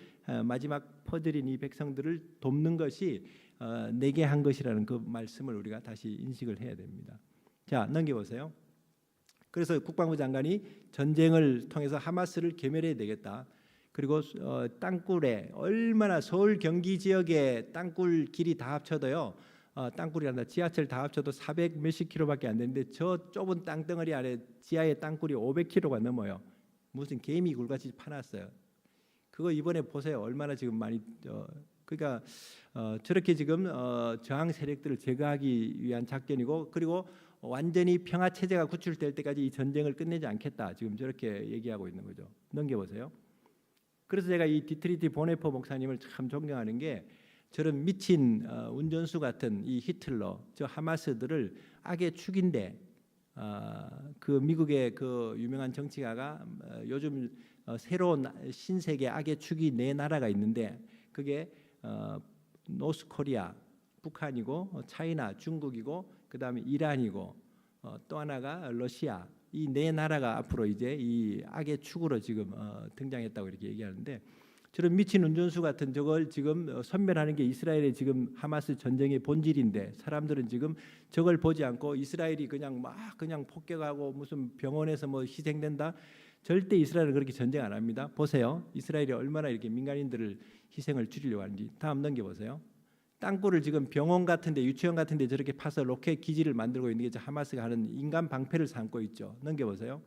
마지막 퍼들인 이 백성들을 돕는 것이 내게 한 것이라는 그 말씀을 우리가 다시 인식을 해야 됩니다. 자, 넘겨보세요. 그래서 국방부 장관이 전쟁을 통해서 하마스를 괴멸해야 되겠다. 그리고 땅굴에 얼마나 서울 경기 지역의 땅굴 길이 다 합쳐도요, 땅굴이란다 지하철 다 합쳐도 400 몇십 킬로밖에 안 되는데 저 좁은 땅덩어리 안에 지하의 땅굴이 500킬로가 넘어요. 무슨 개미 굴같이 파놨어요. 그거 이번에 보세요. 얼마나 지금 많이 그러니까 저렇게 지금 저항 세력들을 제거하기 위한 작전이고, 그리고 완전히 평화 체제가 구출될 때까지 이 전쟁을 끝내지 않겠다. 지금 저렇게 얘기하고 있는 거죠. 넘겨보세요. 그래서 제가 이 디트리티 보네포 목사님을 참 존경하는 게, 저런 미친 운전수 같은 이 히틀러, 저 하마스들을 악의 축인데, 그 미국의 그 유명한 정치가가 요즘 새로운 신세계 악의 축이 네 나라가 있는데, 그게 노스코리아 북한이고, 차이나 중국이고, 그 다음에 이란이고, 또 하나가 러시아. 이 네 나라가 앞으로 이제 이 악의 축으로 지금 등장했다고 이렇게 얘기하는데, 저런 미친 운전수 같은 저걸 지금 선멸하는 게 이스라엘의 지금 하마스 전쟁의 본질인데 사람들은 지금 저걸 보지 않고 이스라엘이 그냥 막 그냥 폭격하고 무슨 병원에서 뭐 희생된다. 절대 이스라엘은 그렇게 전쟁 안 합니다. 보세요. 이스라엘이 얼마나 이렇게 민간인들을 희생을 줄이려고 하는지. 다음 넘겨보세요. 땅굴을 지금 병원 같은데 유치원 같은데 저렇게 파서 로켓 기지를 만들고 있는 게 하마스가 하는 인간 방패를 삼고 있죠. 넘겨보세요.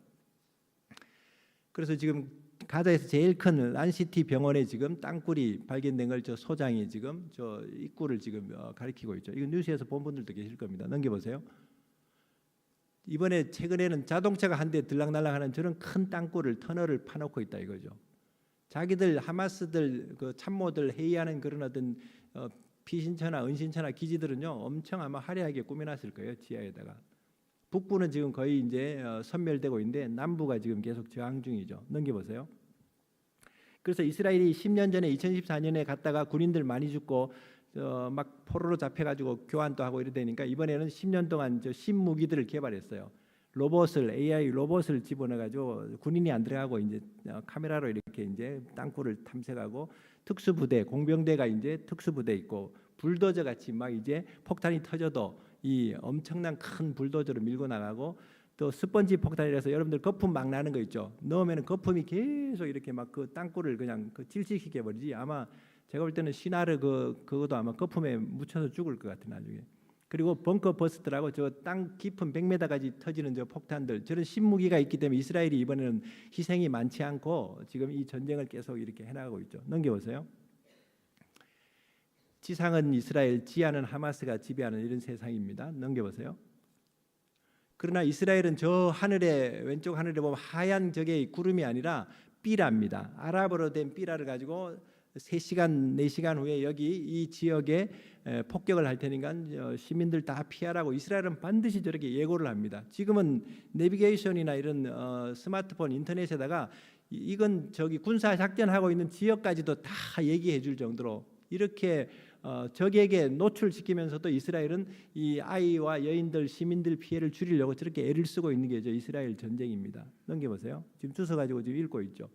그래서 지금 가자에서 제일 큰 란시티 병원에 지금 땅굴이 발견된 걸 저 소장이 지금 저 입구를 지금 가리키고 있죠. 이거 뉴스에서 본 분들도 계실 겁니다. 넘겨보세요. 이번에 최근에는 자동차가 한 대 들락날락하는 저런 큰 땅굴을 터널을 파놓고 있다 이거죠. 자기들 하마스들 그 참모들 회의하는 그런 어떤 피신처나 은신처나 기지들은요 엄청 아마 화려하게 꾸며놨을 거예요. 지하에다가. 북부는 지금 거의 이제 섬멸되고 있는데 남부가 지금 계속 저항 중이죠. 넘겨보세요. 그래서 이스라엘이 10년 전에 2014년에 갔다가 군인들 많이 죽고 막 포로로 잡혀가지고 교환도 하고 이러다니까 이번에는 10년 동안 저 신무기들을 개발했어요. 로봇을 AI 로봇을 집어넣어가지고 군인이 안 들어가고 이제 카메라로 이렇게 이제 땅굴을 탐색하고 특수부대 공병대가 이제 특수부대 있고 불도저 같이 막 이제 폭탄이 터져도 이 엄청난 큰 불도저로 밀고 나가고 또 스펀지 폭탄이라서 여러분들 거품 막 나는 거 있죠. 넣으면 거품이 계속 이렇게 막 그 땅굴을 그냥 질식시켜 버리지. 아마 제가 볼 때는 시나르 그것도 아마 거품에 묻혀서 죽을 것 같은 나중에. 그리고 벙커 버스트라고 저 땅 깊은 100m까지 터지는 저 폭탄들 저런 신무기가 있기 때문에 이스라엘이 이번에는 희생이 많지 않고 지금 이 전쟁을 계속 이렇게 해나가고 있죠. 넘겨보세요. 지상은 이스라엘, 지하는 하마스가 지배하는 이런 세상입니다. 넘겨보세요. 그러나 이스라엘은 저 하늘에 왼쪽 하늘에 보면 하얀 저게 구름이 아니라 삐라입니다. 아랍어로 된 삐라를 가지고 3시간, 4시간 후에 여기 이 지역에 폭격을 할 테니까 시민들 다 피하라고 이스라엘은 반드시 저렇게 예고를 합니다. 지금은 내비게이션이나 이런 스마트폰 인터넷에다가 이건 저기 군사 작전하고 있는 지역까지도 다 얘기해 줄 정도로 이렇게 적에게 노출시키면서도 이스라엘은 이 아이와 여인들 시민들 피해를 줄이려고 저렇게 애를 쓰고 있는 게 저 이스라엘 전쟁입니다. 넘겨보세요. 지금 주워 가지고 지금 읽고 있죠.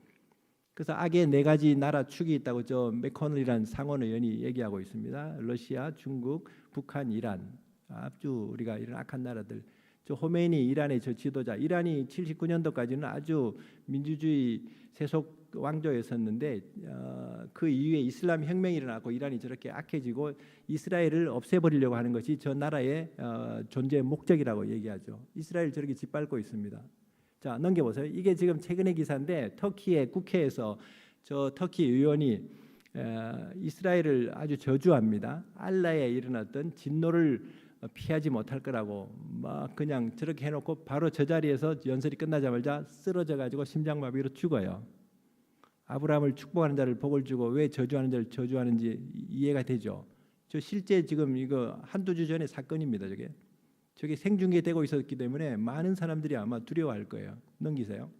그래서 악의 4가지 나라 축이 있다고 저 맥코널이라는 상원 의원이 얘기하고 있습니다. 러시아, 중국, 북한, 이란. 아주 우리가 이런 악한 나라들. 저 호메이니 이란의 저 지도자. 이란이 79년도까지는 아주 민주주의 세속 왕조였었는데 그 이후에 이슬람 혁명이 일어나고 이란이 저렇게 악해지고 이스라엘을 없애버리려고 하는 것이 저 나라의 존재의 목적이라고 얘기하죠. 이스라엘 저렇게 짓밟고 있습니다. 자, 넘겨보세요. 이게 지금 최근의 기사인데 터키의 국회에서 저 터키 의원이 이스라엘을 아주 저주합니다. 알라에 일어났던 진노를 피하지 못할 거라고 막 그냥 저렇게 해놓고 바로 저 자리에서 연설이 끝나자마자 쓰러져 가지고 심장마비로 죽어요. 아브라함을 축복하는 자를 복을 주고 왜 저주하는 자를 저주하는지 이해가 되죠. 저 실제 지금 이거 한두 주 전의 사건입니다. 저게 생중계되고 있었기 때문에 많은 사람들이 아마 두려워할 거예요. 넘기세요.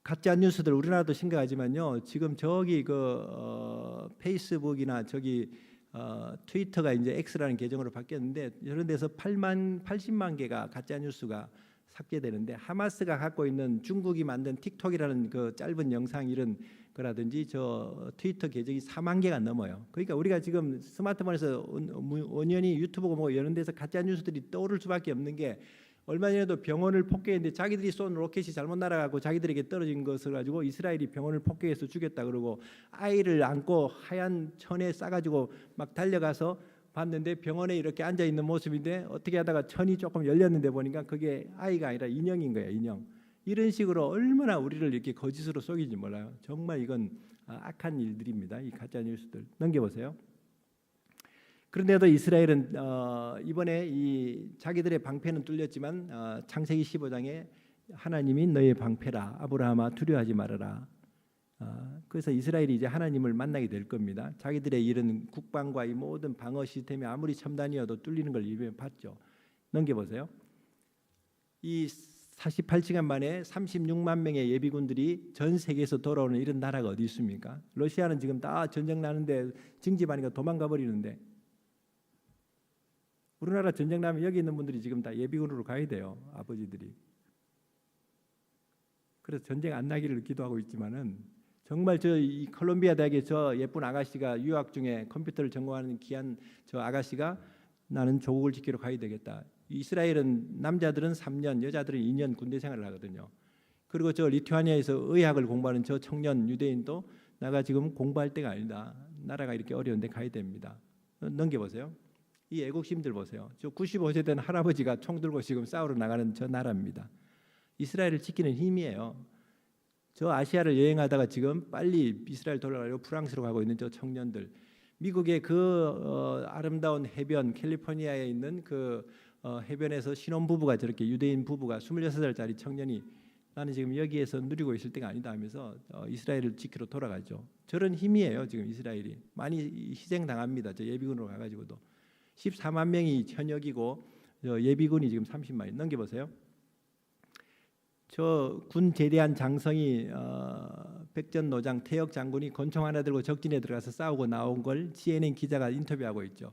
가짜 뉴스들 우리나라도 심각하지만요. 지금 저기 페이스북이나 저기 트위터가 이제 X라는 계정으로 바뀌었는데 이런 데서 80만 개가 가짜 뉴스가 삭제되는데 하마스가 갖고 있는 중국이 만든 틱톡이라는 그 짧은 영상 이런 거라든지 저 트위터 계정이 4만 개가 넘어요. 그러니까 우리가 지금 스마트폰에서 온연히 유튜브 보고 이런 데서 가짜 뉴스들이 떠오를 수밖에 없는 게 얼마 전에도 병원을 폭격했는데 자기들이 쏜 로켓이 잘못 날아가고 자기들에게 떨어진 것을 가지고 이스라엘이 병원을 폭격해서 죽였다 그러고 아이를 안고 하얀 천에 싸가지고 막 달려가서 봤는데 병원에 이렇게 앉아 있는 모습인데 어떻게 하다가 천이 조금 열렸는데 보니까 그게 아이가 아니라 인형인 거예요. 인형. 이런 식으로 얼마나 우리를 이렇게 거짓으로 속이지 몰라요. 정말 이건 악한 일들입니다. 이 가짜 뉴스들. 넘겨보세요. 그런데도 이스라엘은 이번에 이 자기들의 방패는 뚫렸지만 창세기 15장에 하나님이 너의 방패라 아브라함아 두려워하지 말아라. 그래서 이스라엘이 이제 하나님을 만나게 될 겁니다. 자기들의 이런 국방과 이 모든 방어 시스템이 아무리 첨단이어도 뚫리는 걸 이번에 봤죠. 넘겨보세요. 이 48시간 만에 36만 명의 예비군들이 전 세계에서 돌아오는 이런 나라가 어디 있습니까? 러시아는 지금 다 전쟁 나는데 징집하니까 도망가 버리는데 우리나라 전쟁 나면 여기 있는 분들이 지금 다 예비군으로 가야 돼요. 아버지들이. 그래서 전쟁 안 나기를 기도하고 있지만은 정말 이 콜롬비아 대학의 저 예쁜 아가씨가 유학 중에 컴퓨터를 전공하는 귀한 저 아가씨가 나는 조국을 지키러 가야 되겠다. 이스라엘은 남자들은 3년, 여자들은 2년 군대 생활을 하거든요. 그리고 저 리투아니아에서 의학을 공부하는 저 청년 유대인도 내가 지금 공부할 때가 아니다. 나라가 이렇게 어려운데 가야 됩니다. 넘겨보세요. 이 애국심들 보세요. 저 95세 된 할아버지가 총 들고 지금 싸우러 나가는 저 나라입니다. 이스라엘을 지키는 힘이에요. 저 아시아를 여행하다가 지금 빨리 이스라엘 돌아가려고 프랑스로 가고 있는 저 청년들, 미국의 그 아름다운 해변 캘리포니아에 있는 그 해변에서 신혼부부가 저렇게 유대인 부부가 26살짜리 청년이 나는 지금 여기에서 누리고 있을 때가 아니다 하면서 이스라엘을 지키러 돌아가죠. 저런 힘이에요. 지금 이스라엘이 많이 희생당합니다. 저 예비군으로 가가지고도 14만 명이 현역이고 예비군이 지금 30만이 넘겨보세요. 저 군 제대한 장성이 백전노장 태역 장군이 권총 하나 들고 적진에 들어가서 싸우고 나온 걸 CNN 기자가 인터뷰하고 있죠.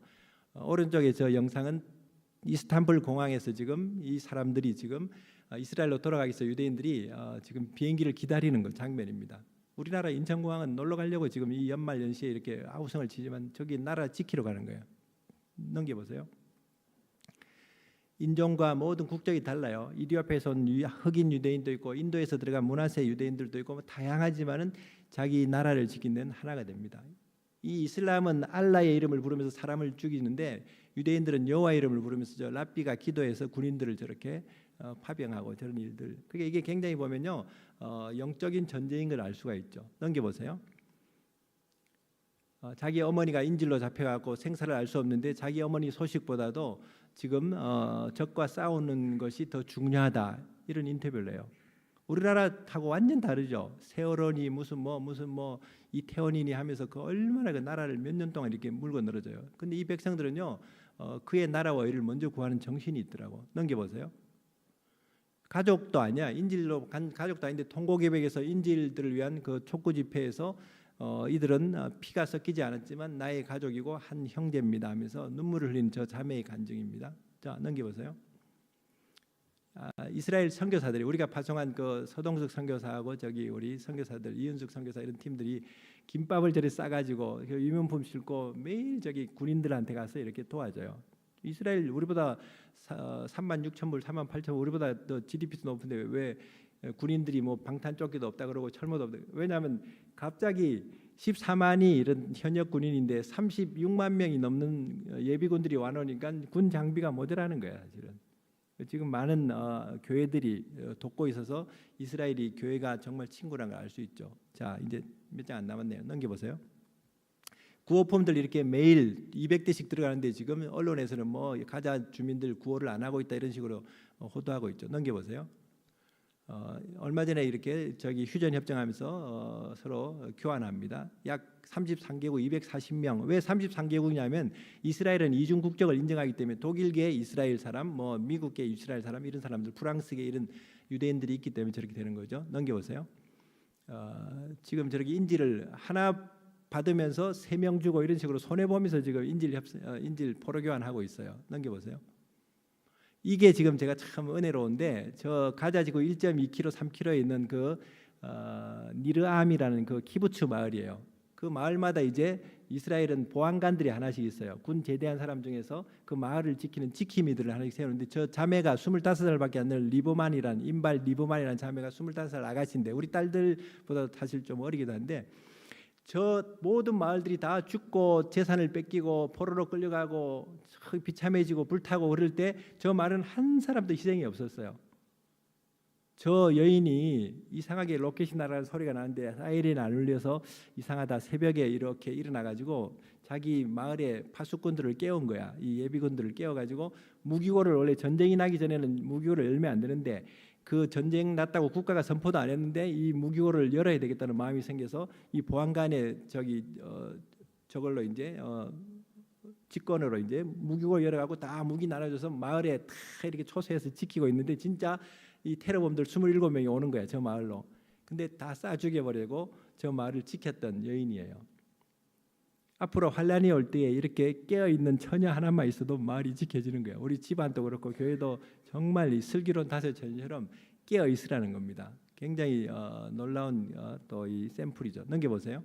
오른쪽에 저 영상은 이스탄불 공항에서 지금 이 사람들이 지금 이스라엘로 돌아가기 위해서 유대인들이 지금 비행기를 기다리는 그 장면입니다. 우리나라 인천공항은 놀러 가려고 지금 이 연말 연시에 이렇게 아우성을 치지만 저기 나라 지키러 가는 거예요. 넘겨보세요. 인종과 모든 국적이 달라요. 이디오피아에서 온 흑인 유대인도 있고 인도에서 들어간 문화세 유대인들도 있고 다양하지만은 자기 나라를 지키는 하나가 됩니다. 이 이슬람은 알라의 이름을 부르면서 사람을 죽이는데 유대인들은 여호와의 이름을 부르면서 저 랍비가 기도해서 군인들을 저렇게 파병하고 저런 일들. 그게 이게 굉장히 보면요 영적인 전쟁인 걸 알 수가 있죠. 넘겨보세요. 자기 어머니가 인질로 잡혀갖고 생사를 알 수 없는데 자기 어머니 소식보다도 지금 적과 싸우는 것이 더 중요하다 이런 인터뷰를 해요. 우리나라하고 완전 다르죠. 세월호니 무슨 뭐 이태원이니 하면서 그 얼마나 그 나라를 몇 년 동안 이렇게 물고 늘어져요. 근데 이 백성들은요 그의 나라와 의를 먼저 구하는 정신이 있더라고. 넘겨보세요. 가족도 아니야. 인질로 간 가족도 아닌데 통고개백에서 인질들을 위한 그 촉구 집회에서 이들은 피가 섞이지 않았지만 나의 가족이고 한 형제입니다 하면서 눈물을 흘린 저 자매의 간증입니다. 자 넘겨보세요. 이스라엘 선교사들이 우리가 파송한 그 서동숙 선교사하고 저기 우리 선교사들 이은숙 선교사 이런 팀들이 김밥을 저리 싸가지고 유명품 싣고 매일 저기 군인들한테 가서 이렇게 도와줘요. 이스라엘 우리보다 3만 6천 불, 3만 8천 불 우리보다 더 GDP도 높은데 왜 군인들이 뭐 방탄조끼도 없다 그러고 철모도 없다. 왜냐하면 갑자기 14만이 이런 현역 군인인데 36만 명이 넘는 예비군들이 와놓으니까 군 장비가 모자라는 거야 사실은. 지금 많은 교회들이 돕고 있어서 이스라엘이 교회가 정말 친구라는 걸 알 수 있죠. 자 이제 몇 장 안 남았네요. 넘겨보세요. 구호품들 이렇게 매일 200대씩 들어가는데 지금 언론에서는 뭐 가자 주민들 구호를 안 하고 있다 이런 식으로 호도하고 있죠. 넘겨보세요. 얼마 전에 이렇게 저기 휴전 협정하면서 서로 교환합니다. 약 33개국 240명. 왜 33개국이냐면 이스라엘은 이중 국적을 인정하기 때문에 독일계 이스라엘 사람, 뭐 미국계 이스라엘 사람 이런 사람들, 프랑스계 이런 유대인들이 있기 때문에 저렇게 되는 거죠. 넘겨보세요. 지금 저렇게 인질을 하나 받으면서 3명 주고 이런 식으로 손해 보면서 지금 인질 포로 교환하고 있어요. 넘겨보세요. 이게 지금 제가 참 은혜로운데 저 가자 지구 1.2km, 3km에 있는 그 니르암이라는 그 키부츠 마을이에요. 그 마을마다 이제 이스라엘은 보안관들이 하나씩 있어요. 군 제대한 사람 중에서 그 마을을 지키는 지킴이들을 하나씩 세우는데 저 자매가 25살밖에 안 되는 리브만이라는 인발 리브만이라는 자매가 25살 아가씨인데 우리 딸들보다 사실 좀 어리기도 한데 저 모든 마을들이 다 죽고 재산을 뺏기고 포로로 끌려가고 비참해지고 불타고 그럴 때 저 마을은 한 사람도 희생이 없었어요. 저 여인이 이상하게 로켓이 날아가는 소리가 나는데 사이렌 안 울려서 이상하다 새벽에 이렇게 일어나가지고 자기 마을의 파수꾼들을 깨운 거야. 이 예비군들을 깨워가지고 무기고를 원래 전쟁이 나기 전에는 무기고를 열면 안 되는데 그 전쟁 났다고 국가가 선포도 안 했는데 이 무기고를 열어야 되겠다는 마음이 생겨서 이 보안관의 저걸로 이제 직권으로 이제 무기고를 열어가고 다 무기 나눠줘서 마을에 다 이렇게 초소해서 지키고 있는데 진짜 이 테러범들 27명이 오는 거야 저 마을로. 근데 다 쏴 죽여버리고 저 마을을 지켰던 여인이에요. 앞으로 환란이 올 때에 이렇게 깨어있는 처녀 하나만 있어도 마을이 지켜지는 거예요. 우리 집안도 그렇고 교회도 정말 이 슬기로운 다섯 처녀처럼 깨어있으라는 겁니다. 굉장히 놀라운 또 이 샘플이죠. 넘겨보세요.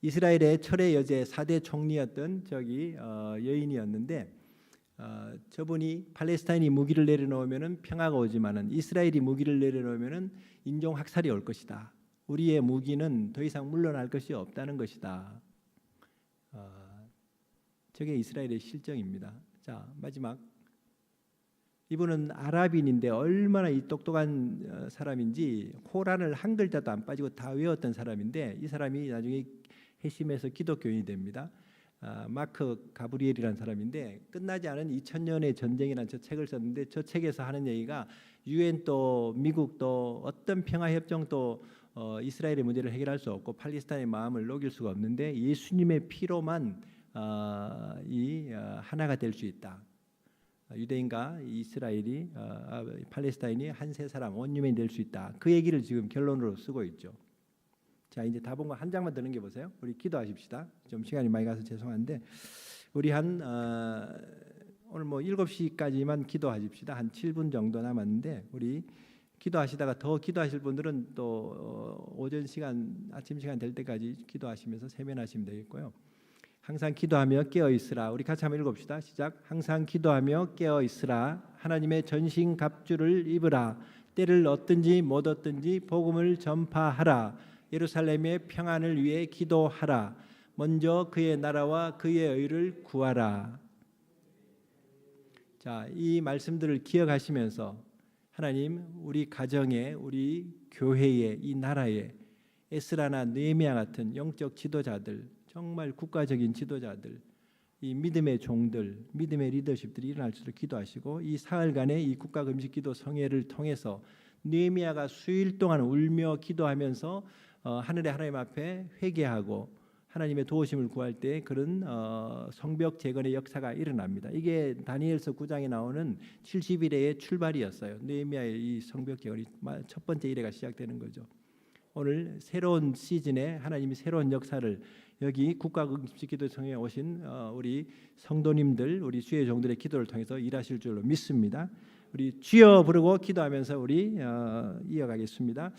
이스라엘의 철의 여제 4대 총리였던 저기 여인이었는데 저분이 팔레스타인이 무기를 내려놓으면은 평화가 오지만은 이스라엘이 무기를 내려놓으면은 인종 학살이 올 것이다. 우리의 무기는 더 이상 물러날 것이 없다는 것이다. 저게 이스라엘의 실정입니다. 자, 마지막. 이분은 아랍인인데 얼마나 이 똑똑한 사람인지 코란을 한 글자도 안 빠지고 다 외웠던 사람인데 이 사람이 나중에 회심해서 기독교인이 됩니다. 마크 가브리엘이라는 사람인데 끝나지 않은 2000년의 전쟁이라는 저 책을 썼는데 저 책에서 하는 얘기가 유엔도 미국도 어떤 평화협정도 이스라엘의 문제를 해결할 수 없고 팔레스타인의 마음을 녹일 수가 없는데 예수님의 피로만 하나가 될 수 있다. 유대인과 이스라엘이 팔레스타인이 한 세 사람 원유맨이 될 수 있다. 그 얘기를 지금 결론으로 쓰고 있죠. 자, 이제 다 본 거 한 장만 더 넘겨보세요. 우리 기도하십시다. 좀 시간이 많이 가서 죄송한데 우리 한 오늘 뭐 7시까지만 기도하십시다. 한 7분 정도 남았는데 우리 기도하시다가 더 기도하실 분들은 또 오전 시간, 아침 시간 될 때까지 기도하시면서 세면하시면 되겠고요. 항상 기도하며 깨어 있으라. 우리 같이 한번 읽읍시다. 시작. 항상 기도하며 깨어 있으라. 하나님의 전신 갑주를 입으라. 때를 얻든지 못 얻든지 복음을 전파하라. 예루살렘의 평안을 위해 기도하라. 먼저 그의 나라와 그의 의를 구하라. 자, 이 말씀들을 기억하시면서 하나님, 우리 가정에, 우리 교회에, 이 나라에 에스라나 느헤미야 같은 영적 지도자들, 정말 국가적인 지도자들, 이 믿음의 종들, 믿음의 리더십들이 일어날 수 있도록 기도하시고 이 사흘간의 이 국가 금식 기도 성회를 통해서 느헤미야가 수일 동안 울며 기도하면서 하늘의 하나님 앞에 회개하고 하나님의 도우심을 구할 때 그런 성벽 재건의 역사가 일어납니다. 이게 다니엘서 9장에 나오는 70일의 출발이었어요. 느헤미야의 이 성벽 재건이 첫 번째 일회가 시작되는 거죠. 오늘 새로운 시즌에 하나님이 새로운 역사를 여기 국가금식기도 성회에 오신 우리 성도님들, 우리 주의 종들의 기도를 통해서 일하실 줄로 믿습니다. 우리 주여 부르고 기도하면서 우리 이어가겠습니다.